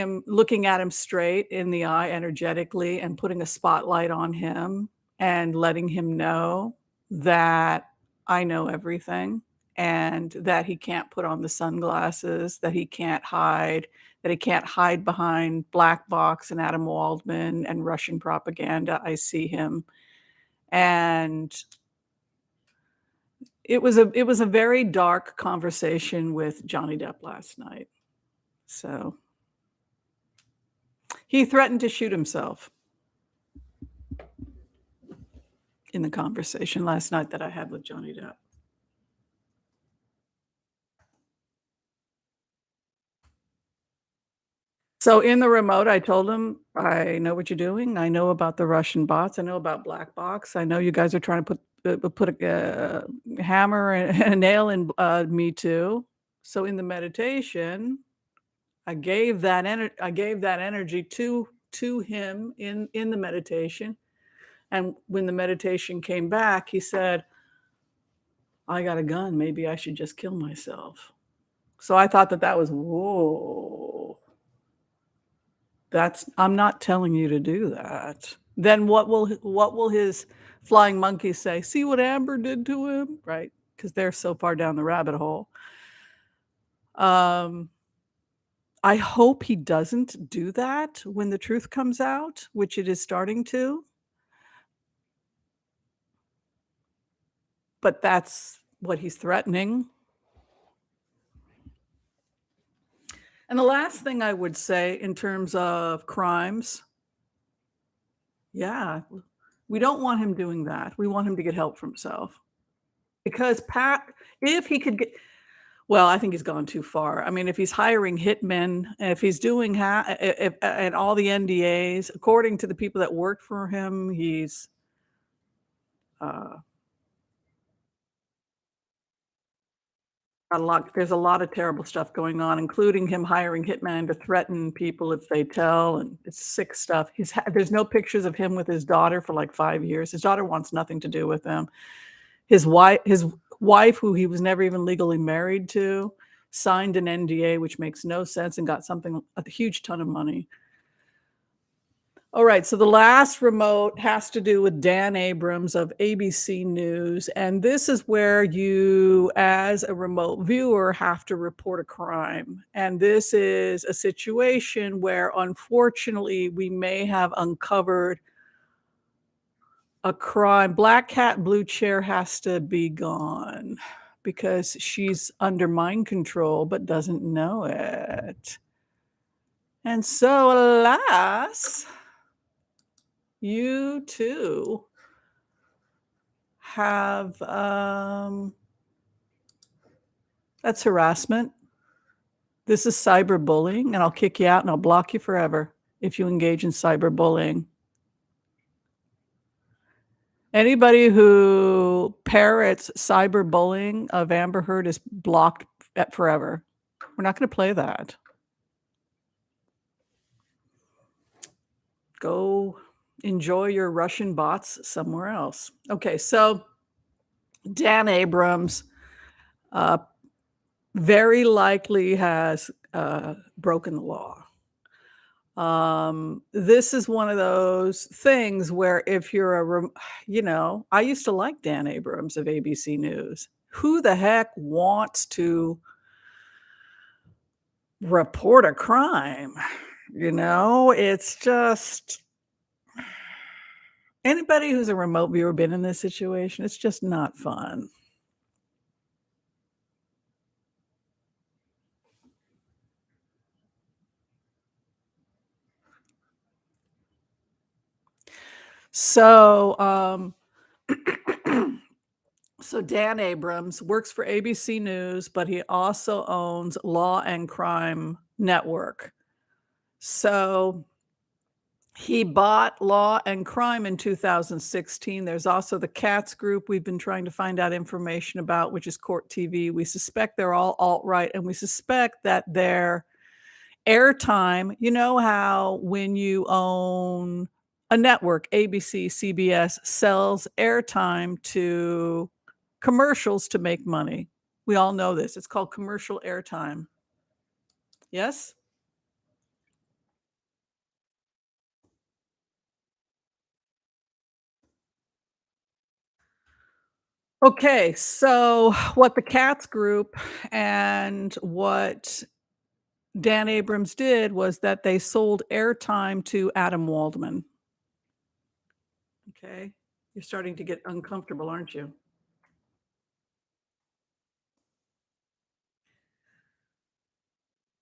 at him straight in the eye energetically and putting a spotlight on him and letting him know that I know everything and that he can't put on the sunglasses, that he can't hide behind Black Box and Adam Waldman and Russian propaganda. I see him. And it was a very dark conversation with Johnny Depp last night. So he threatened to shoot himself in the conversation last night that I had with Johnny Depp. So in the remote, I told him, "I know what you're doing. I know about the Russian bots. I know about Black Box. I know you guys are trying to put a hammer and a nail in me too." So in the meditation, I gave that energy to him in the meditation. And when the meditation came back, he said, "I got a gun. Maybe I should just kill myself." So I thought that was, whoa, I'm not telling you to do that. Then what will his flying monkey say? See what Amber did to him, right? Because they're so far down the rabbit hole. Um, I hope he doesn't do that when the truth comes out, which it is starting to. But that's what he's threatening. And the last thing I would say in terms of crimes, yeah, we don't want him doing that. We want him to get help for himself. Because if he could get, well, I think he's gone too far. I mean, if he's hiring hitmen, if he's doing and all the NDAs, according to the people that work for him, he's uh, there's a lot of terrible stuff going on, including him hiring hitmen to threaten people if they tell, and it's sick stuff. There's no pictures of him with his daughter for like 5 years. His daughter wants nothing to do with him. His wife, who he was never even legally married to, signed an NDA, which makes no sense, and got a huge ton of money. All right, so the last remote has to do with Dan Abrams of ABC News, and this is where you, as a remote viewer, have to report a crime. And this is a situation where, unfortunately, we may have uncovered a crime. Black cat, blue chair has to be gone. because she's under mind control but doesn't know it. And so, alas, you too have, that's harassment. This is cyberbullying, and I'll kick you out and I'll block you forever if you engage in cyberbullying. Anybody who parrots cyberbullying of Amber Heard is blocked forever. We're not going to play that. Go enjoy your Russian bots somewhere else. Okay, so Dan Abrams very likely has broken the law. This is one of those things where if you're I used to like Dan Abrams of ABC News. Who the heck wants to report a crime? It's just anybody who's a remote viewer been in this situation, it's just not fun. So, so Dan Abrams works for ABC News, but he also owns Law and Crime Network. So he bought Law and Crime in 2016. There's also the Cats group we've been trying to find out information about, which is Court TV. We suspect they're all alt-right, and we suspect that their airtime, you know how when you own a network, ABC, CBS, sells airtime to commercials to make money. We all know this. It's called commercial airtime. Yes? Okay, so what the Cats group and what Dan Abrams did was that they sold airtime to Adam Waldman. Okay, you're starting to get uncomfortable, aren't you?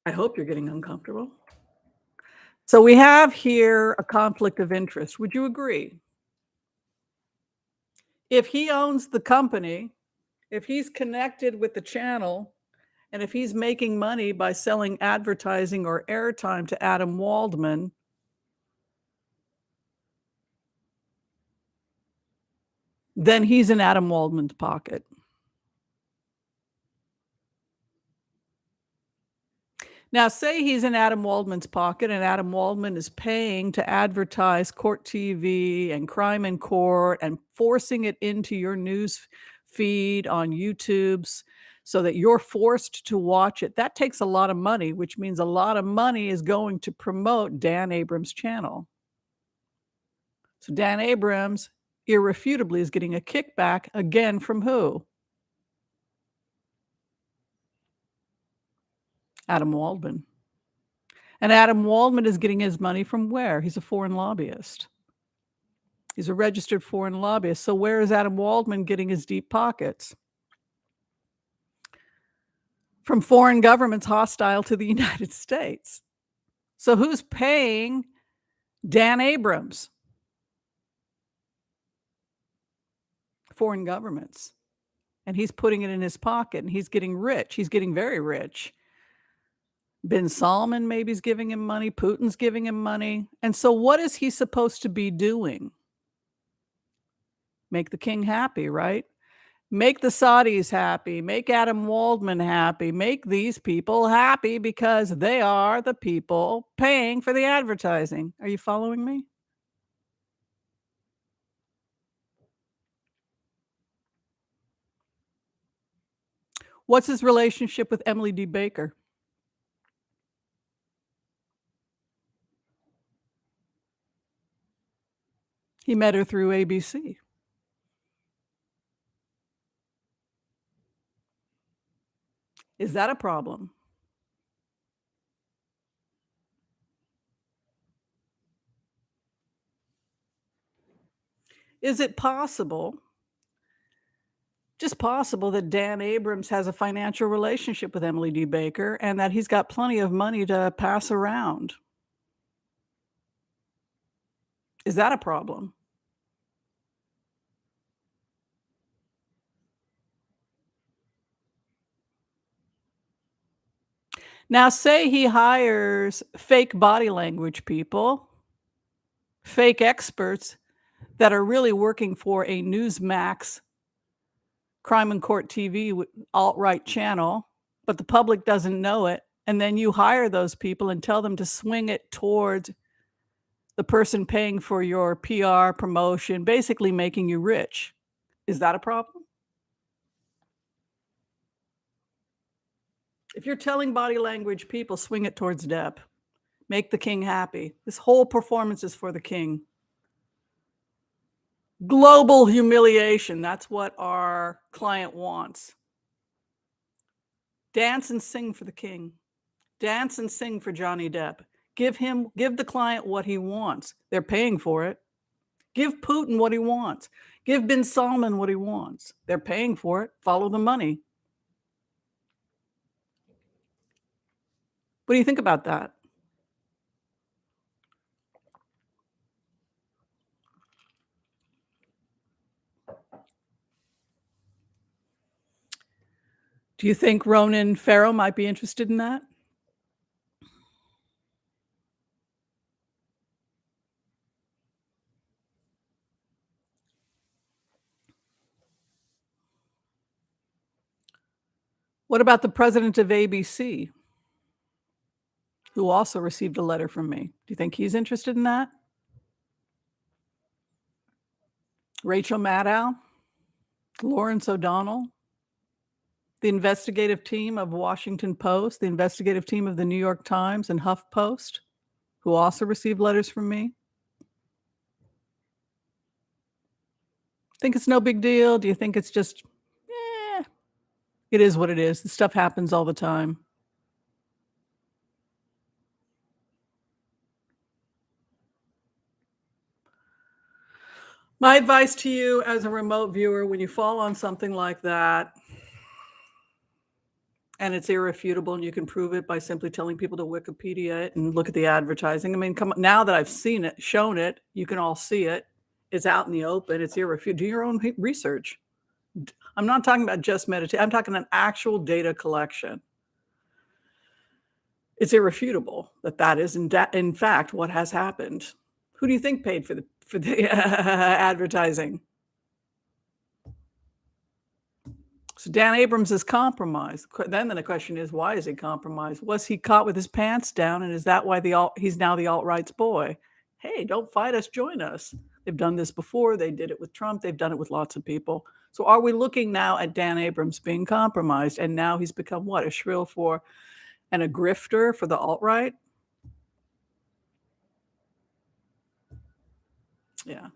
I hope you're getting uncomfortable. So we have here a conflict of interest. Would you agree? If he owns the company, if he's connected with the channel, and if he's making money by selling advertising or airtime to Adam Waldman, then he's in Adam Waldman's pocket. Now, say he's in Adam Waldman's pocket and Adam Waldman is paying to advertise Court TV and Crime in Court and forcing it into your news feed on YouTube's so that you're forced to watch it. That takes a lot of money, which means a lot of money is going to promote Dan Abrams' channel. So Dan Abrams irrefutably is getting a kickback again from who? Adam Waldman. And Adam Waldman is getting his money from where? He's a foreign lobbyist. He's a registered foreign lobbyist. So where is Adam Waldman getting his deep pockets? From foreign governments hostile to the United States. So who's paying Dan Abrams? Foreign governments. And he's putting it in his pocket and he's getting rich. He's getting very rich. Bin Salman maybe is giving him money. Putin's giving him money. And so what is he supposed to be doing? Make the king happy, right? Make the Saudis happy. Make Adam Waldman happy. Make these people happy because they are the people paying for the advertising. Are you following me? What's his relationship with Emily D. Baker? He met her through ABC. Is that a problem? Is it possible just possible that Dan Abrams has a financial relationship with Emily D. Baker and that he's got plenty of money to pass around. Is that a problem? Now, say he hires fake body language people, fake experts that are really working for a Newsmax crime and court TV alt-right channel, but the public doesn't know it. And then you hire those people and tell them to swing it towards the person paying for your PR promotion, basically making you rich. Is that a problem? If you're telling body language people, swing it towards Depp. Make the king happy. This whole performance is for the king. Global humiliation. That's what our client wants. Dance and sing for the king. Dance and sing for Johnny Depp. Give the client what he wants. They're paying for it. Give Putin what he wants. Give bin Salman what he wants. They're paying for it. Follow the money. What do you think about that? Do you think Ronan Farrow might be interested in that? What about the president of ABC, who also received a letter from me? Do you think he's interested in that? Rachel Maddow, Lawrence O'Donnell, the investigative team of Washington Post, the investigative team of the New York Times and HuffPost, who also received letters from me. Think it's no big deal? Do you think it's just, it is what it is. This stuff happens all the time. My advice to you as a remote viewer, when you fall on something like that, and it's irrefutable and you can prove it by simply telling people to Wikipedia it and look at the advertising. I mean, come on, now that I've seen it, shown it, you can all see it. It's out in the open. It's irrefutable. Do your own research. I'm not talking about just meditation. I'm talking an actual data collection. It's irrefutable that is in fact what has happened. Who do you think paid for the advertising? So Dan Abrams is compromised. Then the question is, why is he compromised? Was he caught with his pants down, and is that why he's now the alt-right's boy? Hey, don't fight us, join us. They've done this before. They did it with Trump. They've done it with lots of people. So are we looking now at Dan Abrams being compromised, and now he's become what? A shrill for and a grifter for the alt-right? Yeah.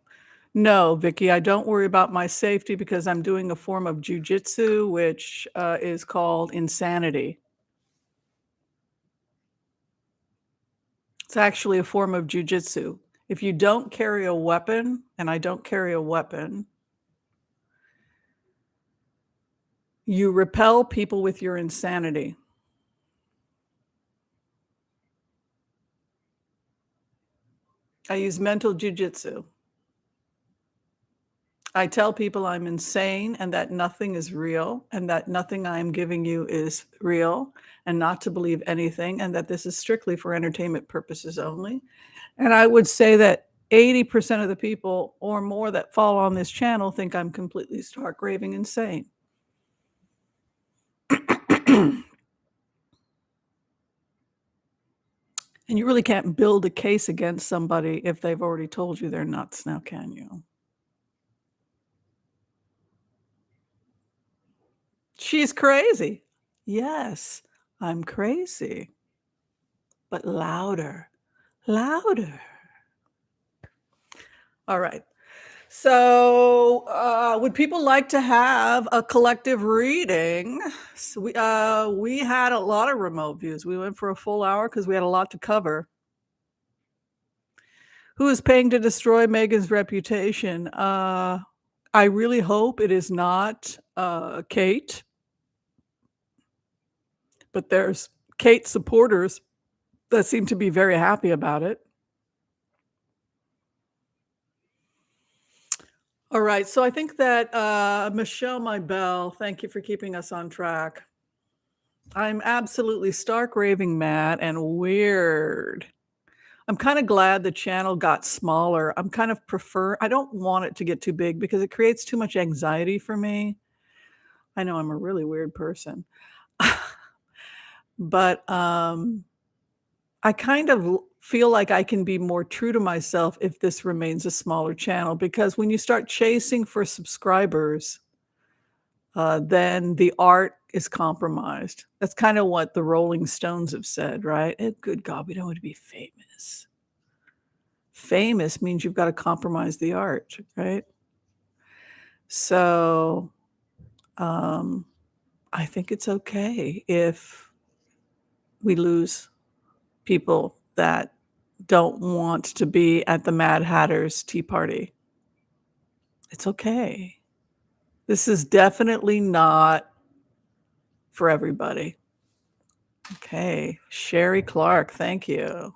No, Vicky, I don't worry about my safety because I'm doing a form of jujitsu, which is called insanity. It's actually a form of jujitsu. If you don't carry a weapon, and I don't carry a weapon, you repel people with your insanity. I use mental jujitsu. I tell people I'm insane and that nothing is real and that nothing I am giving you is real and not to believe anything and that this is strictly for entertainment purposes only. And I would say that 80% of the people or more that follow on this channel think I'm completely stark raving insane. And you really can't build a case against somebody if they've already told you they're nuts now, can you? She's crazy. Yes, I'm crazy. But louder, louder. All right. So, would people like to have a collective reading? So we had a lot of remote views. We went for a full hour because we had a lot to cover. Who is paying to destroy Meghan's reputation? I really hope it is not, Kate, but there's Kate supporters that seem to be very happy about it. All right, so I think that, Michelle, my belle, thank you for keeping us on track. I'm absolutely stark raving mad and weird. I'm kinda glad the channel got smaller. I don't want it to get too big because it creates too much anxiety for me. I know I'm a really weird person. But, I kind of feel like I can be more true to myself if this remains a smaller channel, because when you start chasing for subscribers, then the art is compromised. That's kinda what the Rolling Stones have said, right? Good God, we don't want to be famous. Famous means you've gotta compromise the art, right? So, um, I think it's okay if we lose people that don't want to be at the Mad Hatter's tea party. It's okay. This is definitely not for everybody. Okay, Sherry Clark, thank you.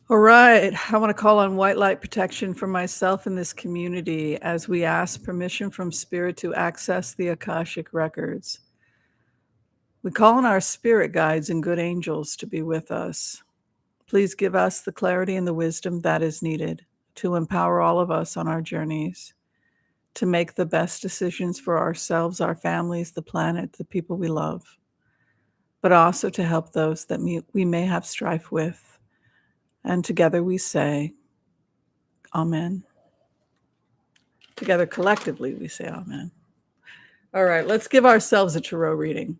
All right, I want to call on white light protection for myself and this community as we ask permission from Spirit to access the Akashic records. We call on our spirit guides and good angels to be with us. Please give us the clarity and the wisdom that is needed to empower all of us on our journeys, to make the best decisions for ourselves, our families, the planet, the people we love, but also to help those that we may have strife with. And together we say, Amen. Together collectively we say Amen. All right, let's give ourselves a tarot reading.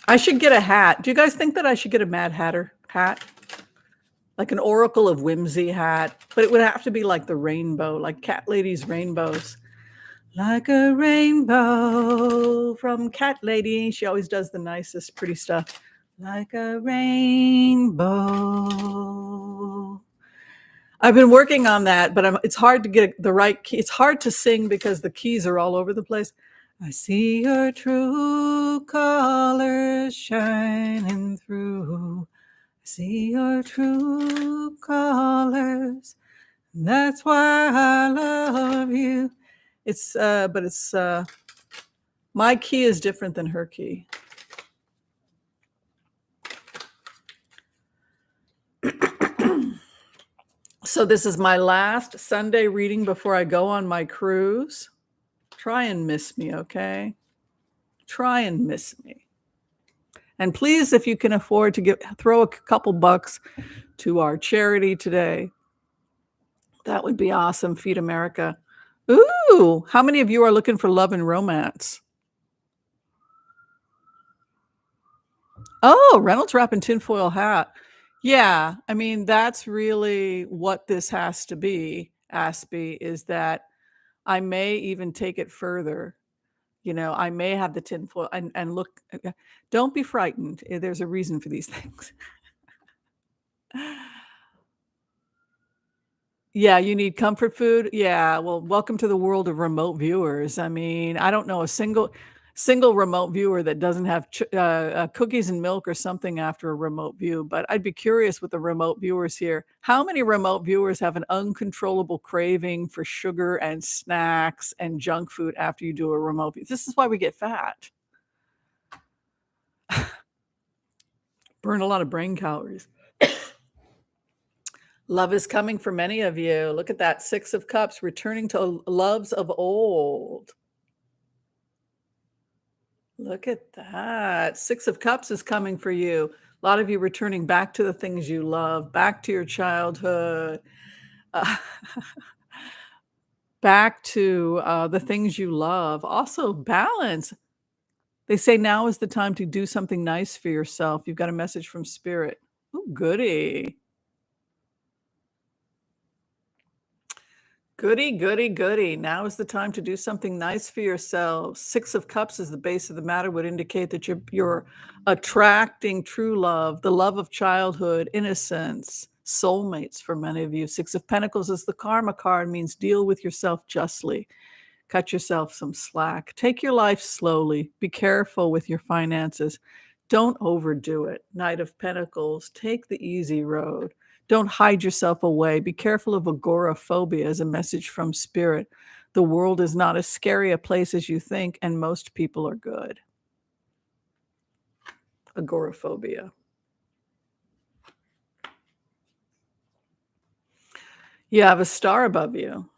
I should get a hat. Do you guys think that I should get a Mad Hatter hat? Like an Oracle of Whimsy hat, but it would have to be like the rainbow, like Cat Lady's rainbows. Like a rainbow from Cat Lady. She always does the nicest, pretty stuff. Like a rainbow. I've been working on that, but it's hard to get the right key. It's hard to sing because the keys are all over the place. I see your true colors shining through. I see your true colors. That's why I love you. But it's my key is different than her key. So this is my last Sunday reading before I go on my cruise. Try and miss me, okay? Try and miss me. And please, if you can afford to throw a couple bucks to our charity today, that would be awesome. Feed America. Ooh, how many of you are looking for love and romance? Oh, Reynolds wrap and tinfoil hat. Yeah, I mean, that's really what this has to be, Aspie, is that I may even take it further. You know, I may have the tinfoil and look, don't be frightened. There's a reason for these things. Yeah, you need comfort food? Yeah, well, welcome to the world of remote viewers. I mean, I don't know a single remote viewer that doesn't have cookies and milk or something after a remote view, but I'd be curious with the remote viewers here. How many remote viewers have an uncontrollable craving for sugar and snacks and junk food after you do a remote view? This is why we get fat. Burn a lot of brain calories. Love is coming for many of you. Look at that 6 of Cups, returning to loves of old. Look at that. 6 of Cups is coming for you. A lot of you returning back to the things you love, back to your childhood, uh, back to the things you love. Also, balance. They say now is the time to do something nice for yourself. You've got a message from Spirit. Ooh, goody. Goody, goody, goody. Now is the time to do something nice for yourselves. Six of Cups is the base of the matter, would indicate that you're attracting true love, the love of childhood, innocence, soulmates for many of you. Six of Pentacles is the karma card, means deal with yourself justly. Cut yourself some slack. Take your life slowly. Be careful with your finances. Don't overdo it. Knight of Pentacles, take the easy road. Don't hide yourself away. Be careful of agoraphobia as a message from spirit. The world is not as scary a place as you think, and most people are good. Agoraphobia. You have a star above you,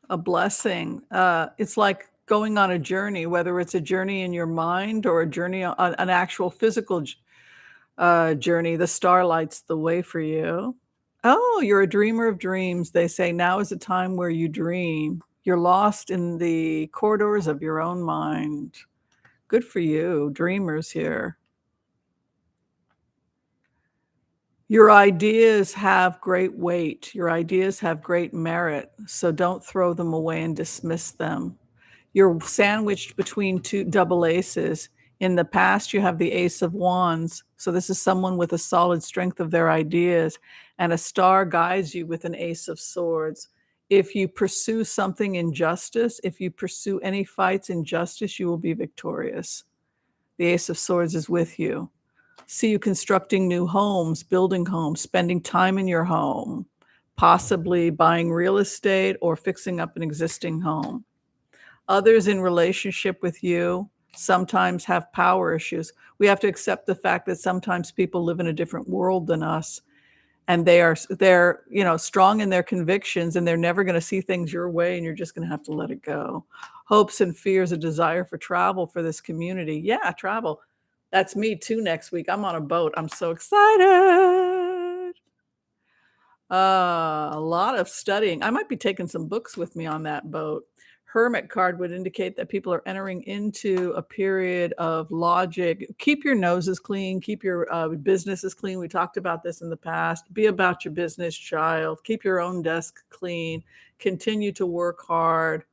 a blessing. It's like going on a journey, whether it's a journey in your mind or a journey on an actual physical journey. The star lights the way for you. Oh, you're a dreamer of dreams. They say now is a time where you dream. You're lost in the corridors of your own mind. Good for you, dreamers here. Your ideas have great weight. Your ideas have great merit. So don't throw them away and dismiss them. You're sandwiched between two double aces. In the past, you have the Ace of Wands. So this is someone with a solid strength of their ideas, and a star guides you with an Ace of Swords. If you pursue something in justice, if you pursue any fights in justice, you will be victorious. The Ace of Swords is with you. See you constructing new homes, building homes, spending time in your home, possibly buying real estate or fixing up an existing home. Others in relationship with you sometimes have power issues. We have to accept the fact that sometimes people live in a different world than us, and they're strong in their convictions, and they're never going to see things your way, and you're just going to have to let it go. Hopes and fears, a desire for travel for this community. Yeah, travel. That's me too next week. I'm on a boat. I'm so excited. A lot of studying. I might be taking some books with me on that boat. Hermit card would indicate that people are entering into a period of logic. Keep your noses clean. Keep your businesses clean. We talked about this in the past. Be about your business, child. Keep your own desk clean. Continue to work hard.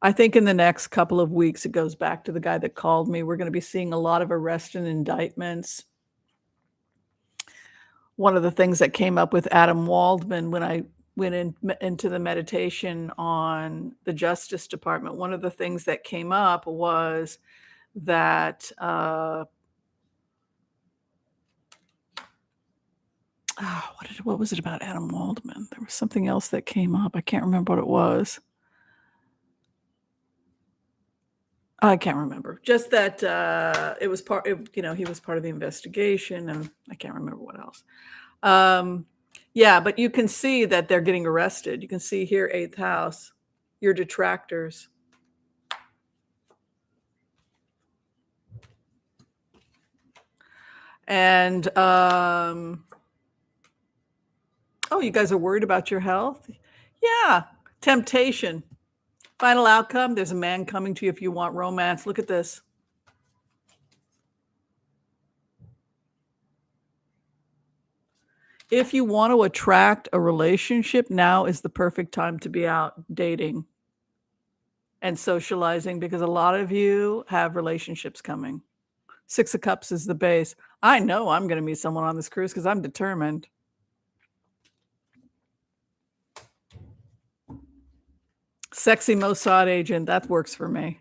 I think in the next couple of weeks, it goes back to the guy that called me. We're going to be seeing a lot of arrests and indictments. One of the things that came up with Adam Waldman when I went into the meditation on the Justice Department, one of the things that came up was that what was it about Adam Waldman? There was something else that came up. I can't remember what it was. I can't remember. Just that it was he was part of the investigation, and I can't remember what else. Yeah, but you can see that they're getting arrested. You can see here, 8th house, your detractors. And oh, you guys are worried about your health? Yeah, temptation. Final outcome, there's a man coming to you if you want romance. Look at this. If you want to attract a relationship, now is the perfect time to be out dating and socializing, because a lot of you have relationships coming. 6 of Cups is the base. I know I'm going to meet someone on this cruise because I'm determined. Sexy Mossad agent, that works for me.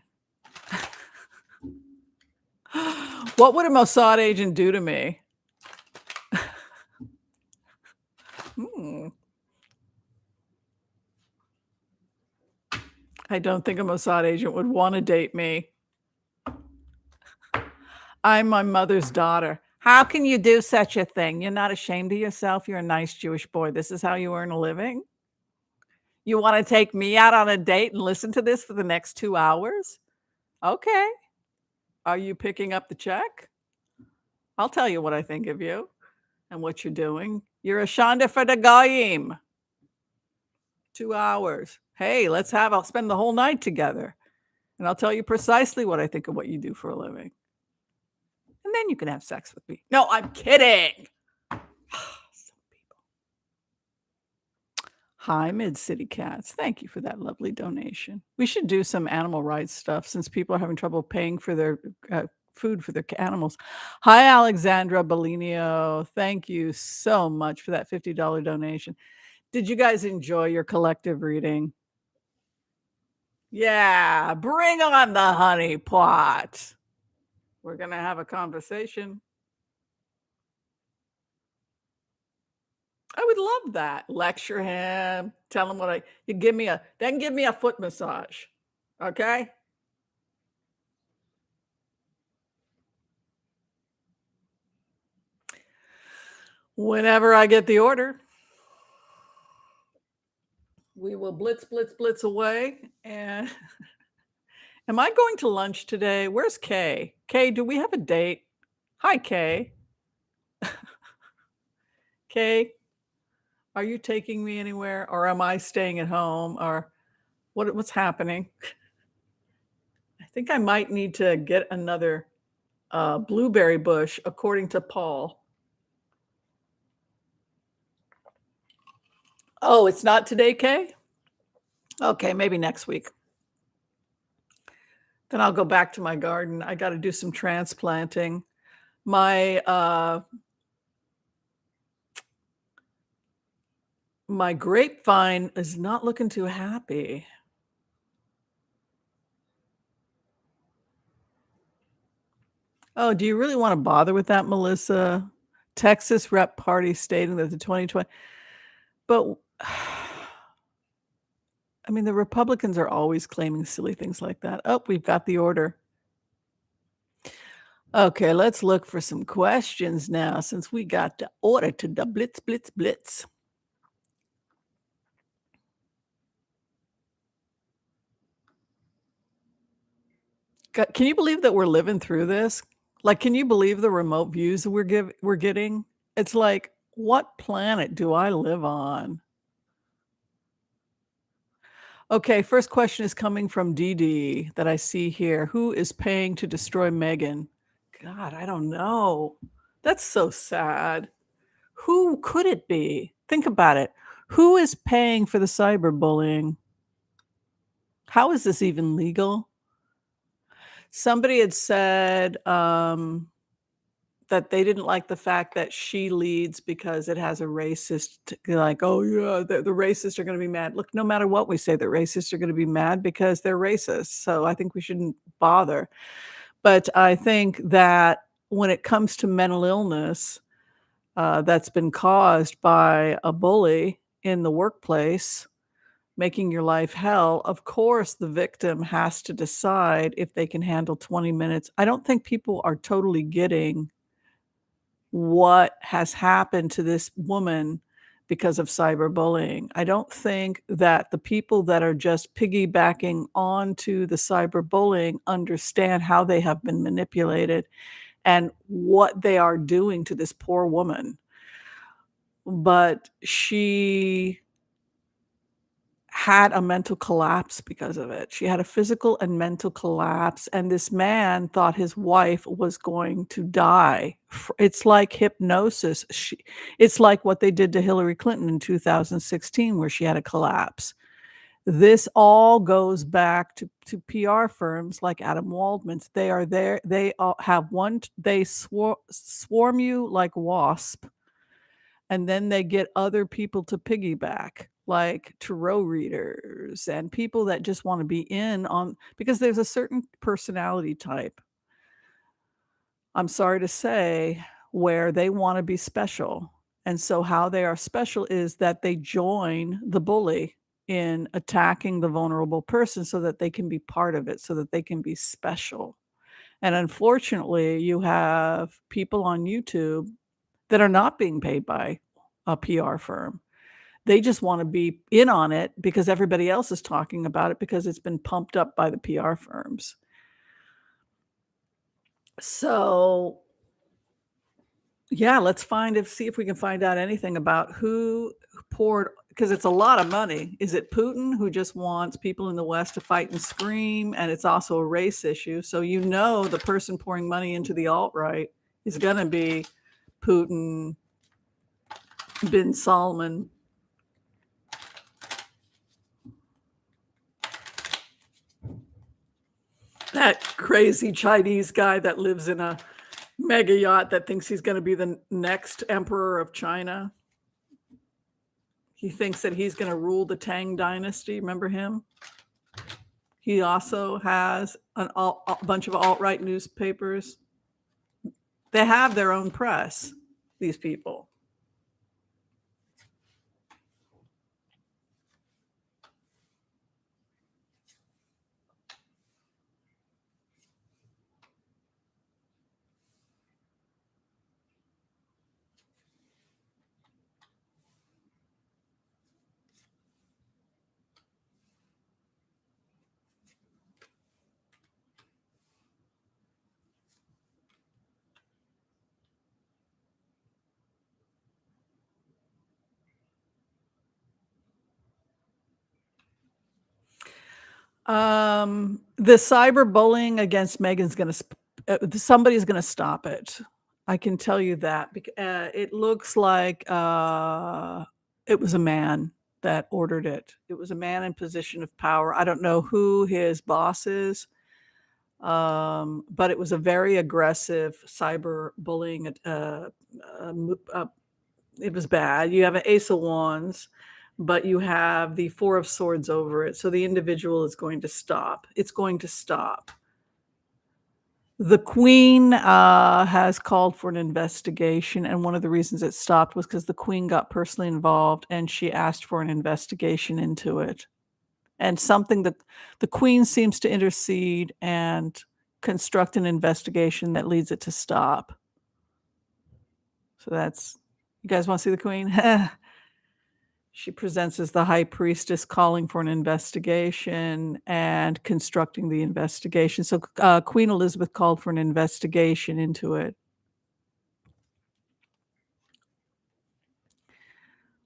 What would a Mossad agent do to me? I don't think a Mossad agent would want to date me. I'm my mother's daughter. How can you do such a thing? You're not ashamed of yourself? You're a nice Jewish boy. This is how you earn a living? You want to take me out on a date and listen to this for the next 2 hours? Okay. Are you picking up the check? I'll tell you what I think of you and what you're doing. You're a shanda for the goyim. 2 hours. Hey, I'll spend the whole night together. And I'll tell you precisely what I think of what you do for a living. And then you can have sex with me. No, I'm kidding. Some people. Hi, Mid-City Cats. Thank you for that lovely donation. We should do some animal rights stuff since people are having trouble paying for their food for their animals. Hi, Alexandra Bellinio. Thank you so much for that $50 donation. Did you guys enjoy your collective reading? Yeah, bring on the honey pot. We're going to have a conversation. I would love that. Lecture him, tell him you give me a foot massage. Okay? Whenever I get the order, we will blitz, blitz, blitz away. And am I going to lunch today? Where's Kay? Kay, do we have a date? Hi, Kay. Kay, are you taking me anywhere, or am I staying at home, or what's happening? I think I might need to get another blueberry bush, according to Paul. Oh, it's not today, Kay? Okay, maybe next week. Then I'll go back to my garden. I got to do some transplanting. My my grapevine is not looking too happy. Oh, do you really want to bother with that, Melissa? Texas rep party stating that the 2020, but I mean, the Republicans are always claiming silly things like that. Oh, we've got the order. Okay, let's look for some questions now since we got the order to the blitz, blitz, blitz. Can you believe that we're living through this? Like, can you believe the remote views we're getting? It's like, what planet do I live on? Okay, first question is coming from DD that I see here. Who is paying to destroy Megan? God, I don't know. That's so sad. Who could it be? Think about it. Who is paying for the cyberbullying? How is this even legal? Somebody had said that they didn't like the fact that she leads because it has a racist, like, oh yeah, the racists are going to be mad. Look, no matter what we say, the racists are going to be mad because they're racist. So I think we shouldn't bother. But I think that when it comes to mental illness that's been caused by a bully in the workplace, making your life hell, of course, the victim has to decide if they can handle 20 minutes. I don't think people are totally getting what has happened to this woman because of cyberbullying. I don't think that the people that are just piggybacking onto the cyberbullying understand how they have been manipulated and what they are doing to this poor woman. But she had a mental collapse because of it. She had a physical and mental collapse, and this man thought his wife was going to die. It's like hypnosis. It's like what they did to Hillary Clinton in 2016, where she had a collapse. This all goes back to PR firms like Adam Waldman's. They are there. They all have they swarm you like wasp, and then they get other people to piggyback, like tarot readers and people that just want to be in on, because there's a certain personality type, I'm sorry to say, where they want to be special. And so how they are special is that they join the bully in attacking the vulnerable person so that they can be part of it, so that they can be special. And unfortunately, you have people on YouTube that are not being paid by a PR firm. They just want to be in on it because everybody else is talking about it because it's been pumped up by the PR firms. So, yeah, let's see if we can find out anything about who poured, because it's a lot of money. Is it Putin, who just wants people in the West to fight and scream? And it's also a race issue. So, the person pouring money into the alt-right is going to be Putin, bin Salman. That crazy Chinese guy that lives in a mega yacht that thinks he's gonna be the next emperor of China. He thinks that he's gonna rule the Tang dynasty, remember him? He also has a bunch of alt-right newspapers. They have their own press, these people. The cyberbullying against Megan's gonna somebody's gonna stop it. I can tell you that it looks like, it was a man that ordered it. It was a man in position of power. I don't know who his boss is, but it was a very aggressive cyberbullying, it was bad. You have an ace of wands, but you have the four of swords over it. So the individual is going to stop. It's going to stop. The queen has called for an investigation, and one of the reasons it stopped was because the queen got personally involved and she asked for an investigation into it. And something that the queen seems to intercede and construct an investigation that leads it to stop. So that's, you guys want to see the queen? She presents as the high priestess calling for an investigation and constructing the investigation. So, Queen Elizabeth called for an investigation into it.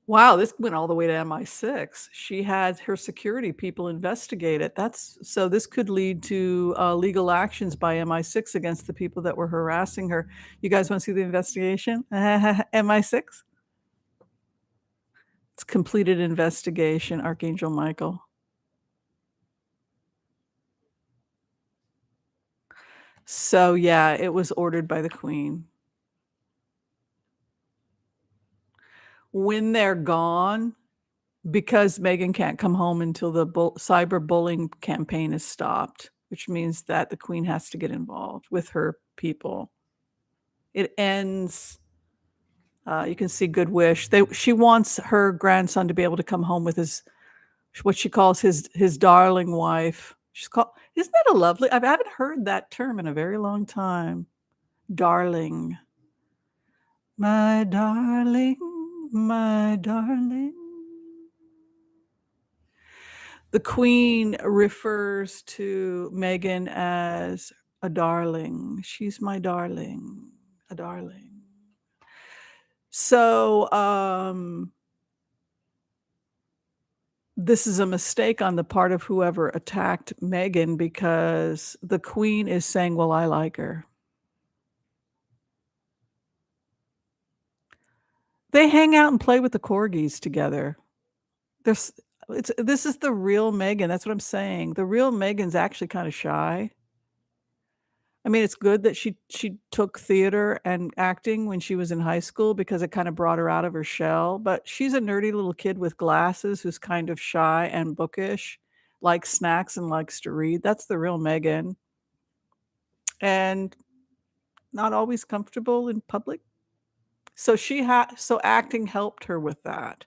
Wow, this went all the way to MI6. She had her security people investigate it. So this could lead to, legal actions by MI6 against the people that were harassing her. You guys wanna see the investigation? MI6? It's completed investigation, Archangel Michael. So, yeah, it was ordered by the queen. When they're gone, because Meghan can't come home until the cyberbullying campaign is stopped, which means that the queen has to get involved with her people. It ends, you can see good wish. She wants her grandson to be able to come home with his, what she calls his darling wife. She's called, isn't that a lovely, I haven't heard that term in a very long time. Darling. My darling, my darling. The queen refers to Meghan as a darling. She's my darling, a darling. So, this is a mistake on the part of whoever attacked Meghan because the queen is saying, "Well, I like her." They hang out and play with the corgis together. There's this is the real Meghan, that's what I'm saying. The real Meghan's actually kinda shy. I mean, it's good that she took theater and acting when she was in high school because it kinda brought her out of her shell, but she's a nerdy little kid with glasses who's kind of shy and bookish, likes snacks and likes to read. That's the real Meghan, and not always comfortable in public. So acting helped her with that.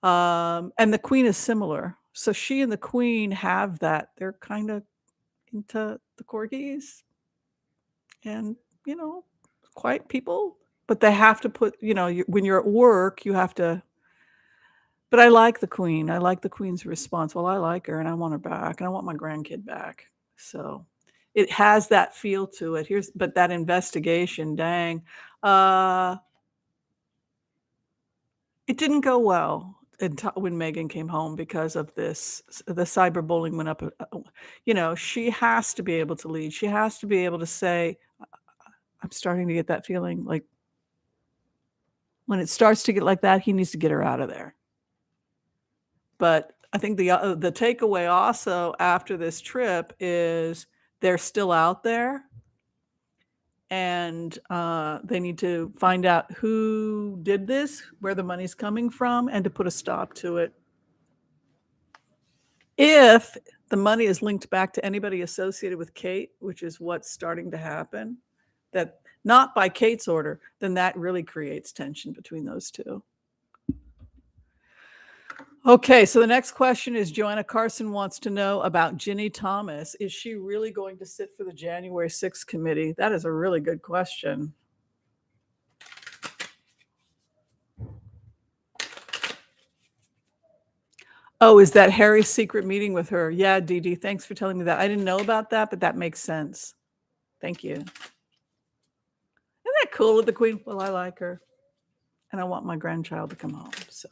And the queen is similar. So she and the queen have that. They're kinda into the corgis and, you know, quiet people, but they have to put, when you're at work, you have to, but I like the queen. I like the queen's response. Well, I like her and I want her back and I want my grandkid back. So it has that feel to it. But that investigation, dang. Uh, it didn't go well until when Megan came home because of this. The cyberbullying went up. She has to be able to lead. She has to be able to say, I'm starting to get that feeling like when it starts to get like that, he needs to get her out of there. But I think the takeaway also after this trip is they're still out there, and they need to find out who did this, where the money's coming from, and to put a stop to it. If the money is linked back to anybody associated with Kate, which is what's starting to happen, that not by Kate's order, then that really creates tension between those two. Okay, so the next question is Joanna Carson wants to know about Ginny Thomas. Is she really going to sit for the January 6th committee? That is a really good question. Oh, is that Harry's secret meeting with her? Yeah, Dee Dee, thanks for telling me that. I didn't know about that, but that makes sense. Thank you. Isn't that cool with the Queen? Well, I like her. And I want my grandchild to come home, so.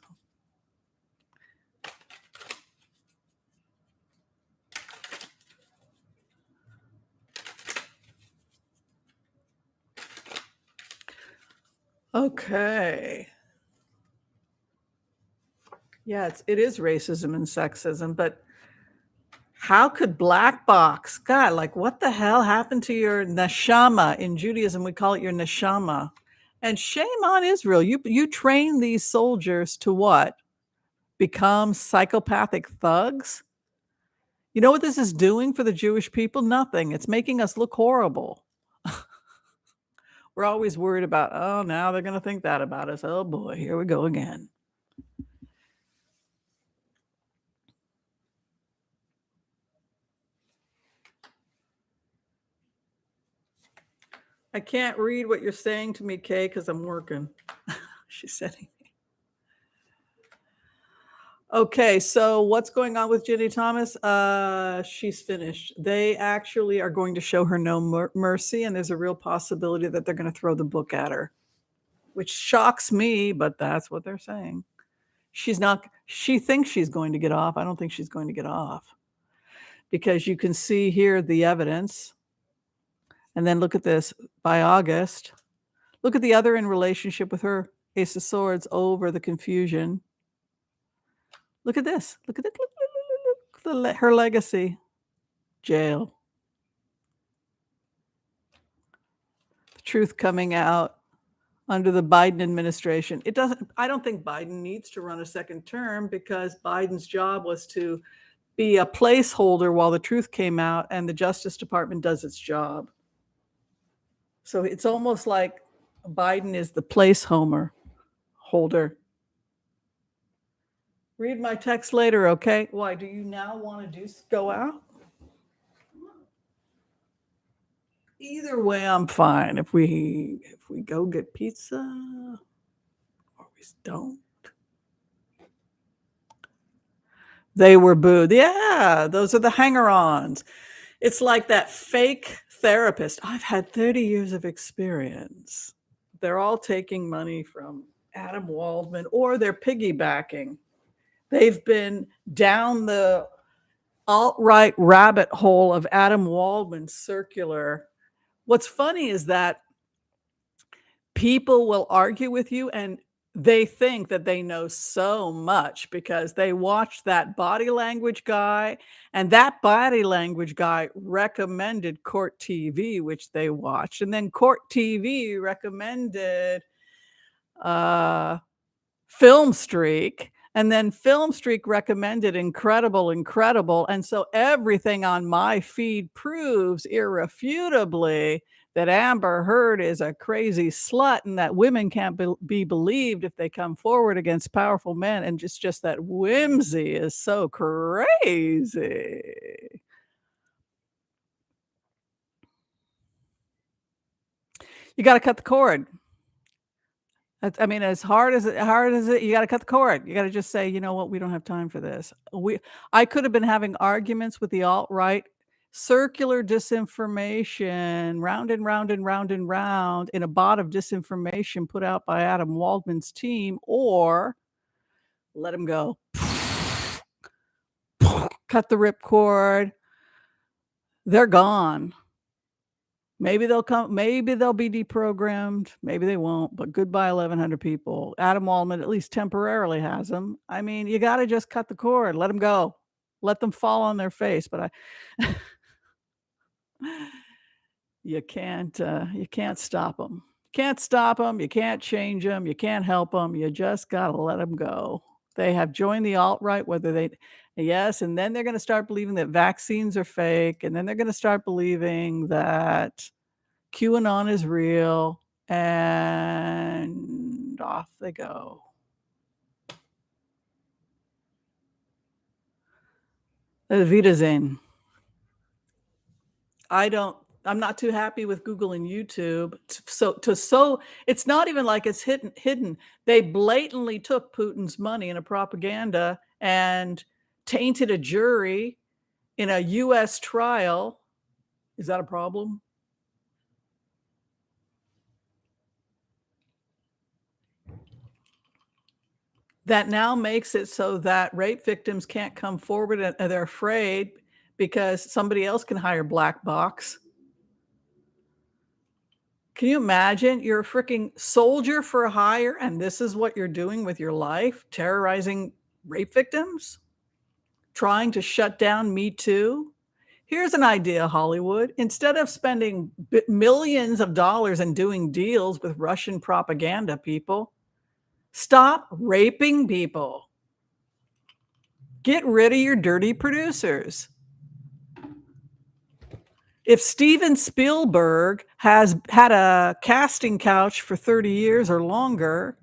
Okay. Yeah, it is racism and sexism, but how could black box? God, like what the hell happened to your neshama? In Judaism, we call it your neshama. And shame on Israel. You train these soldiers to what? Become psychopathic thugs? You know what this is doing for the Jewish people? Nothing. It's making us look horrible. We're always worried about, oh, now they're going to think that about us. Oh boy, here we go again. I can't read what you're saying to me, Kay, because I'm working. She's sending me. Okay, so what's going on with Ginny Thomas? She's finished. They actually are going to show her no mercy, and there's a real possibility that they're going to throw the book at her, which shocks me, but that's what they're saying. She thinks she's going to get off. I don't think she's going to get off, because you can see here the evidence. And then look at this, by August. Look at the other in relationship with her, Ace of Swords, over the confusion. Look at this. Look at it. Look, her legacy. Jail. The truth coming out under the Biden administration. I don't think Biden needs to run a second term, because Biden's job was to be a placeholder while the truth came out and the Justice Department does its job. So it's almost like Biden is the placeholder. Read my text later, okay? Why, do you now want to go out? Either way, I'm fine. If we go get pizza or we don't. They were booed. Yeah, those are the hanger-ons. It's like that fake therapist. I've had 30 years of experience. They're all taking money from Adam Waldman, or they're piggybacking. They've been down the alt-right rabbit hole of Adam Waldman's circular. What's funny is that people will argue with you and they think that they know so much because they watched that body language guy, and that body language guy recommended Court TV, which they watched, and then Court TV recommended Film Streak, and then Film Streak recommended Incredible, and so everything on my feed proves irrefutably that Amber Heard is a crazy slut, and that women can't be believed if they come forward against powerful men, and just that Whimsy is so crazy. You got to cut the cord. I mean, as hard as it, you got to cut the cord. You got to just say, you know what, we don't have time for this. I could have been having arguments with the alt-right, circular disinformation, round and round and round and round, in a bot of disinformation put out by Adam Waldman's team, or let him go. Cut the ripcord. They're gone. Maybe they'll come, maybe they'll be deprogrammed, maybe they won't, but goodbye 1,100 people. Adam Waldman at least temporarily has them. I mean, you gotta just cut the cord, let them go. Let them fall on their face, but I you can't stop them. Can't stop them. You can't change them. You can't help them. You just gotta let them go. They have joined the alt-right, whether they yes, and then they're gonna start believing that vaccines are fake, and then they're gonna start believing that QAnon is real, and off they go. Wiedersehen. I'm not too happy with Google and YouTube. So it's not even like it's hidden. They blatantly took Putin's money in a propaganda and tainted a jury in a US trial. Is that a problem? That now makes it so that rape victims can't come forward and they're afraid because somebody else can hire black box. Can you imagine? You're a freaking soldier for hire, and this is what you're doing with your life, terrorizing rape victims, trying to shut down Me Too. Here's an idea, Hollywood. Instead of spending millions of dollars and doing deals with Russian propaganda people, stop raping people. Get rid of your dirty producers. If Steven Spielberg has had a casting couch for 30 years or longer,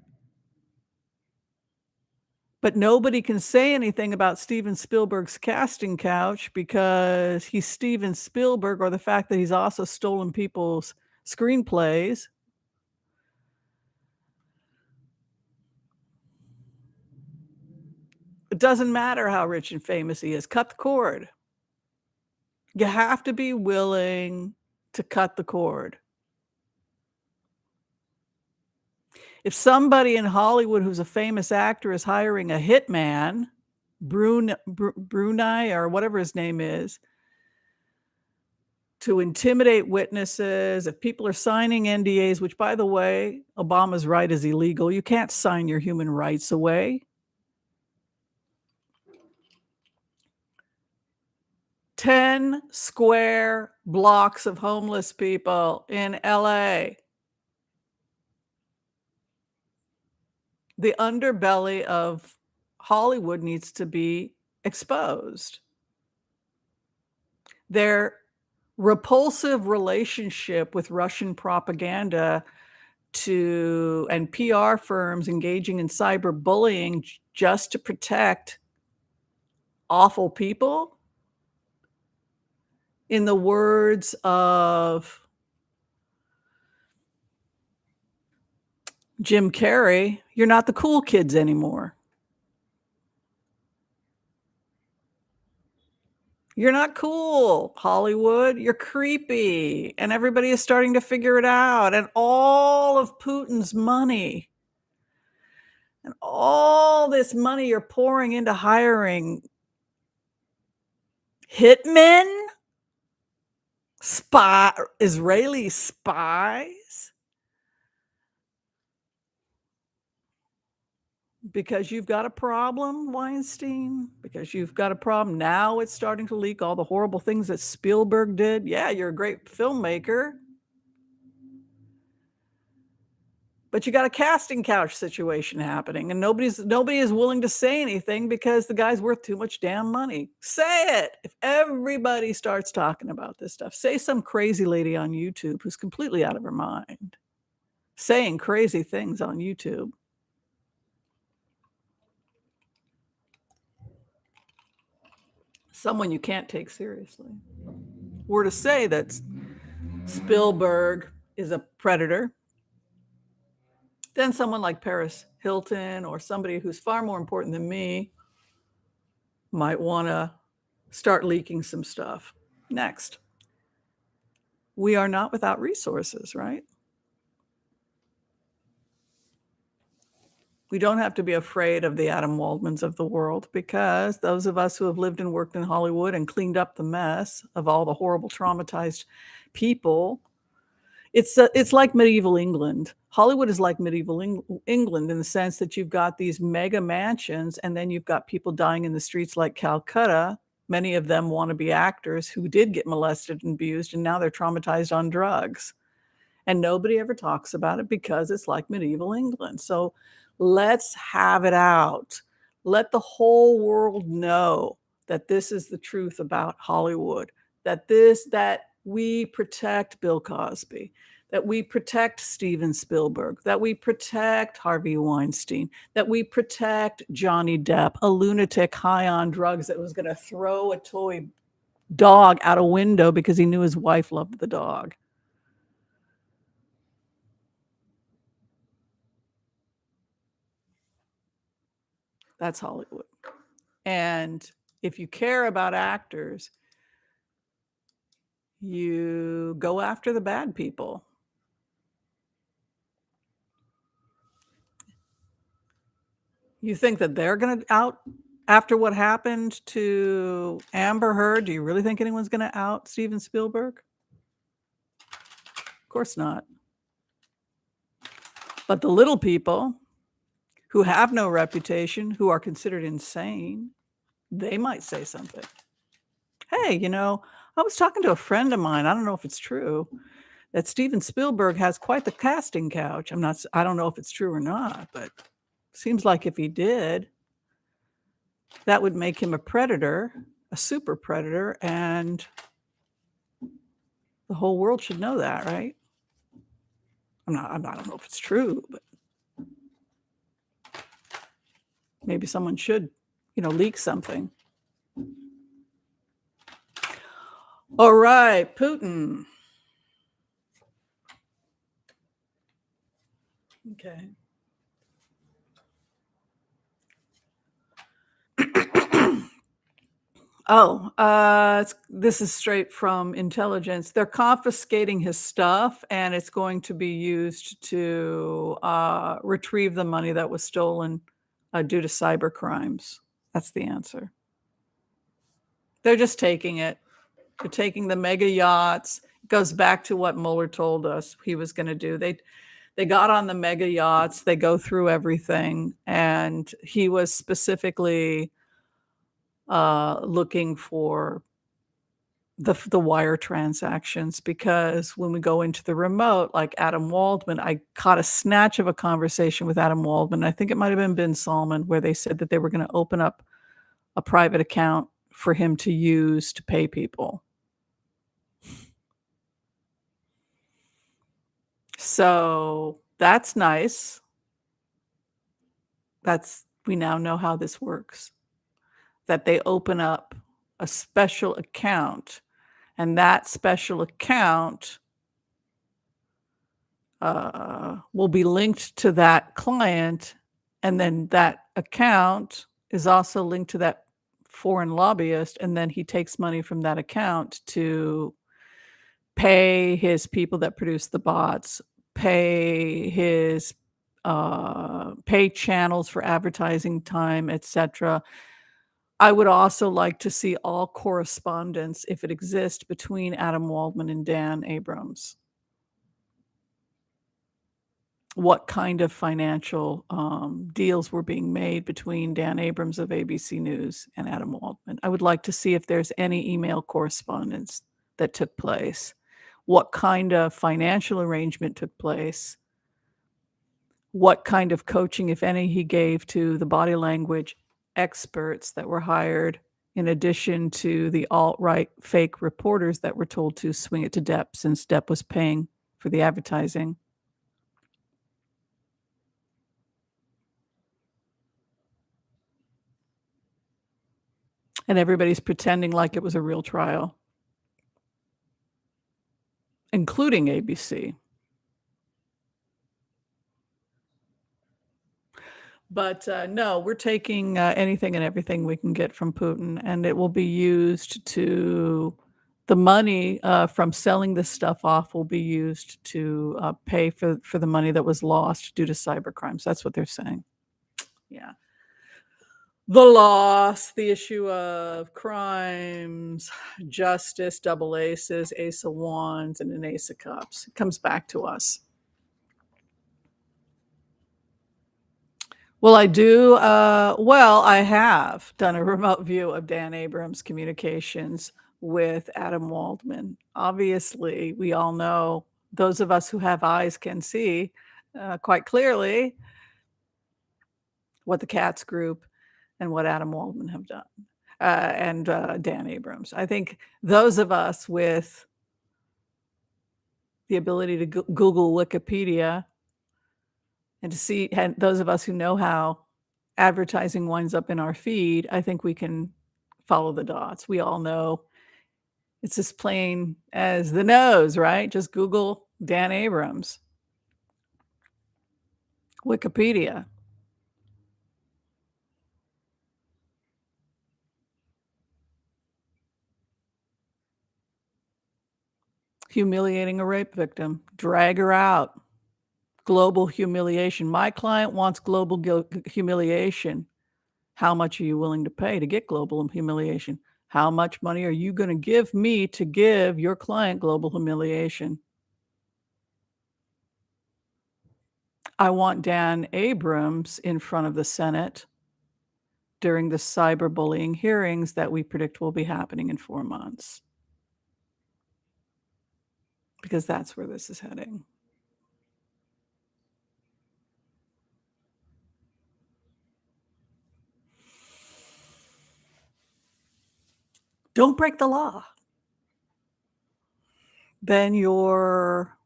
but nobody can say anything about Steven Spielberg's casting couch because he's Steven Spielberg, or the fact that he's also stolen people's screenplays. It doesn't matter how rich and famous he is. Cut the cord. You have to be willing to cut the cord. If somebody in Hollywood who's a famous actor is hiring a hitman, Brunei or whatever his name is, to intimidate witnesses, if people are signing NDAs, which, by the way, Obama's right is illegal. You can't sign your human rights away. 10 square blocks of homeless people in LA. The underbelly of Hollywood needs to be exposed. Their repulsive relationship with Russian propaganda and PR firms engaging in cyberbullying just to protect awful people. In the words of Jim Carrey, you're not the cool kids anymore. You're not cool, Hollywood. You're creepy. And everybody is starting to figure it out. And all of Putin's money and all this money you're pouring into hiring hitmen, Israeli spies, because you've got a problem, Weinstein, because you've got a problem. Now it's starting to leak all the horrible things that Spielberg did. Yeah, you're a great filmmaker, but you got a casting couch situation happening, and nobody is willing to say anything because the guy's worth too much damn money. Say it. If everybody starts talking about this stuff, say some crazy lady on YouTube who's completely out of her mind, saying crazy things on YouTube. Someone you can't take seriously. Were to say that Spielberg is a predator, then someone like Paris Hilton or somebody who's far more important than me might want to start leaking some stuff. Next, we are not without resources, right? We don't have to be afraid of the Adam Waldmans of the world, because those of us who have lived and worked in Hollywood and cleaned up the mess of all the horrible traumatized people It's like medieval England. Hollywood is like medieval England in the sense that you've got these mega mansions, and then you've got people dying in the streets like Calcutta. Many of them wanna be actors who did get molested and abused, and now they're traumatized on drugs. And nobody ever talks about it because it's like medieval England. So let's have it out. Let the whole world know that this is the truth about Hollywood, that we protect Bill Cosby, that we protect Steven Spielberg, that we protect Harvey Weinstein, that we protect Johnny Depp, a lunatic high on drugs that was going to throw a toy dog out a window because he knew his wife loved the dog. That's Hollywood. And if you care about actors, you go after the bad people. You think that they're going to out after what happened to Amber Heard? Do you really think anyone's going to out Steven Spielberg? Of course not. But the little people who have no reputation, who are considered insane, they might say something. Hey, I was talking to a friend of mine. I don't know if it's true that Steven Spielberg has quite the casting couch. I don't know if it's true or not, but seems like if he did, that would make him a predator, a super predator, and the whole world should know that, right? I don't know if it's true, but maybe someone should, leak something. All right, Putin. Okay. This is straight from intelligence. They're confiscating his stuff, and it's going to be used to retrieve the money that was stolen due to cyber crimes. That's the answer. They're just taking it. They're taking the mega yachts. It goes back to what Mueller told us he was going to do. They got on the mega yachts. They go through everything, and he was specifically looking for the wire transactions, because when we go into the remote, like Adam Waldman, I caught a snatch of a conversation with Adam Waldman. I think it might have been Ben Salman, where they said that they were going to open up a private account for him to use to pay people. So that's nice. We now know how this works, that they open up a special account, and that special account will be linked to that client, and then that account is also linked to that foreign lobbyist, and then he takes money from that account to pay his people that produce the bots, pay his pay channels for advertising time, etc. I would also like to see all correspondence, if it exists, between Adam Waldman and Dan Abrams. What kind of financial deals were being made between Dan Abrams of ABC News and Adam Waldman? I would like to see if there's any email correspondence that took place. What kind of financial arrangement took place? What kind of coaching, if any, he gave to the body language experts that were hired, in addition to the alt-right fake reporters that were told to swing it to Depp, since Depp was paying for the advertising. And everybody's pretending like it was a real trial, including ABC. But no, we're taking anything and everything we can get from Putin, and it will be used to the money from selling this stuff off will be used to pay for the money that was lost due to cyber crimes. That's what they're saying. Yeah. the loss, the issue of crimes, justice, double aces, ace of wands, and an ace of cups. It comes back to us. Well, I do. Well, I have done a remote view of Dan Abrams' communications with Adam Waldman. Obviously, we all know, those of us who have eyes can see quite clearly what the Cats Group and what Adam Waldman have done, and Dan Abrams. I think those of us with the ability to Google Wikipedia and to see, and those of us who know how advertising winds up in our feed, I think we can follow the dots. We all know it's as plain as the nose, right? Just Google Dan Abrams, Wikipedia. Humiliating a rape victim, drag her out. Global humiliation. My client wants global humiliation. How much are you willing to pay to get global humiliation? How much money are you going to give me to give your client global humiliation? I want Dan Abrams in front of the Senate during the cyberbullying hearings that we predict will be happening in 4 months. Because that's where this is heading. Don't break the law. Then your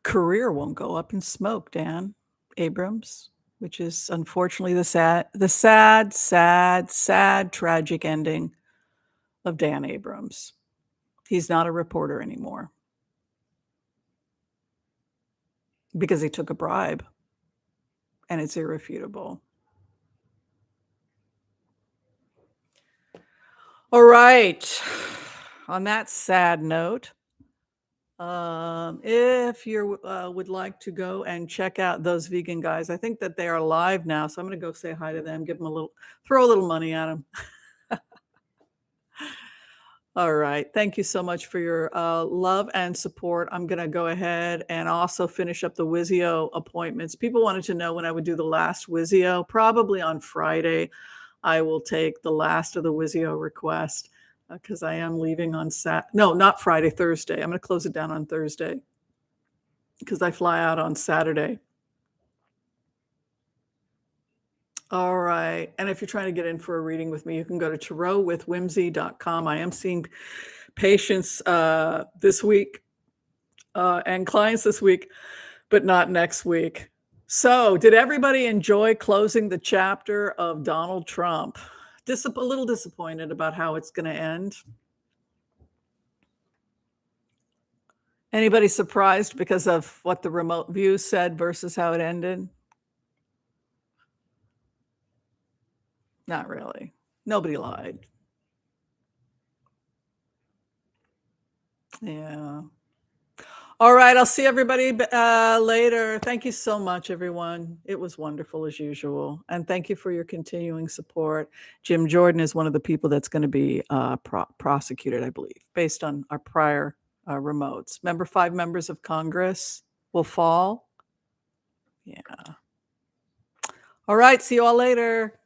career won't go up in smoke, Dan Abrams, which is unfortunately the sad, tragic ending of Dan Abrams. He's not a reporter anymore because he took a bribe, and it's irrefutable. All right. On that sad note, if you would like to go and check out those vegan guys, I think that they are live now, so I'm going to go say hi to them, give them throw a little money at them. All right. Thank you so much for your love and support. I'm going to go ahead and also finish up the Wizio appointments. People wanted to know when I would do the last Wizio. Probably on Friday, I will take the last of the Wizio request because I am leaving on No, not Friday, Thursday. I'm going to close it down on Thursday because I fly out on Saturday. All right. And if you're trying to get in for a reading with me, you can go to tarotwithwhimsy.com. I am seeing patients this week and clients this week, but not next week. So did everybody enjoy closing the chapter of Donald Trump? A little disappointed about how it's going to end. Anybody surprised because of what the remote view said versus how it ended? Not really. Nobody lied. Yeah. All right. I'll see everybody later. Thank you so much, everyone. It was wonderful as usual. And thank you for your continuing support. Jim Jordan is one of the people that's going to be prosecuted, I believe, based on our prior remotes. Remember, 5 members of Congress will fall. Yeah. All right. See you all later.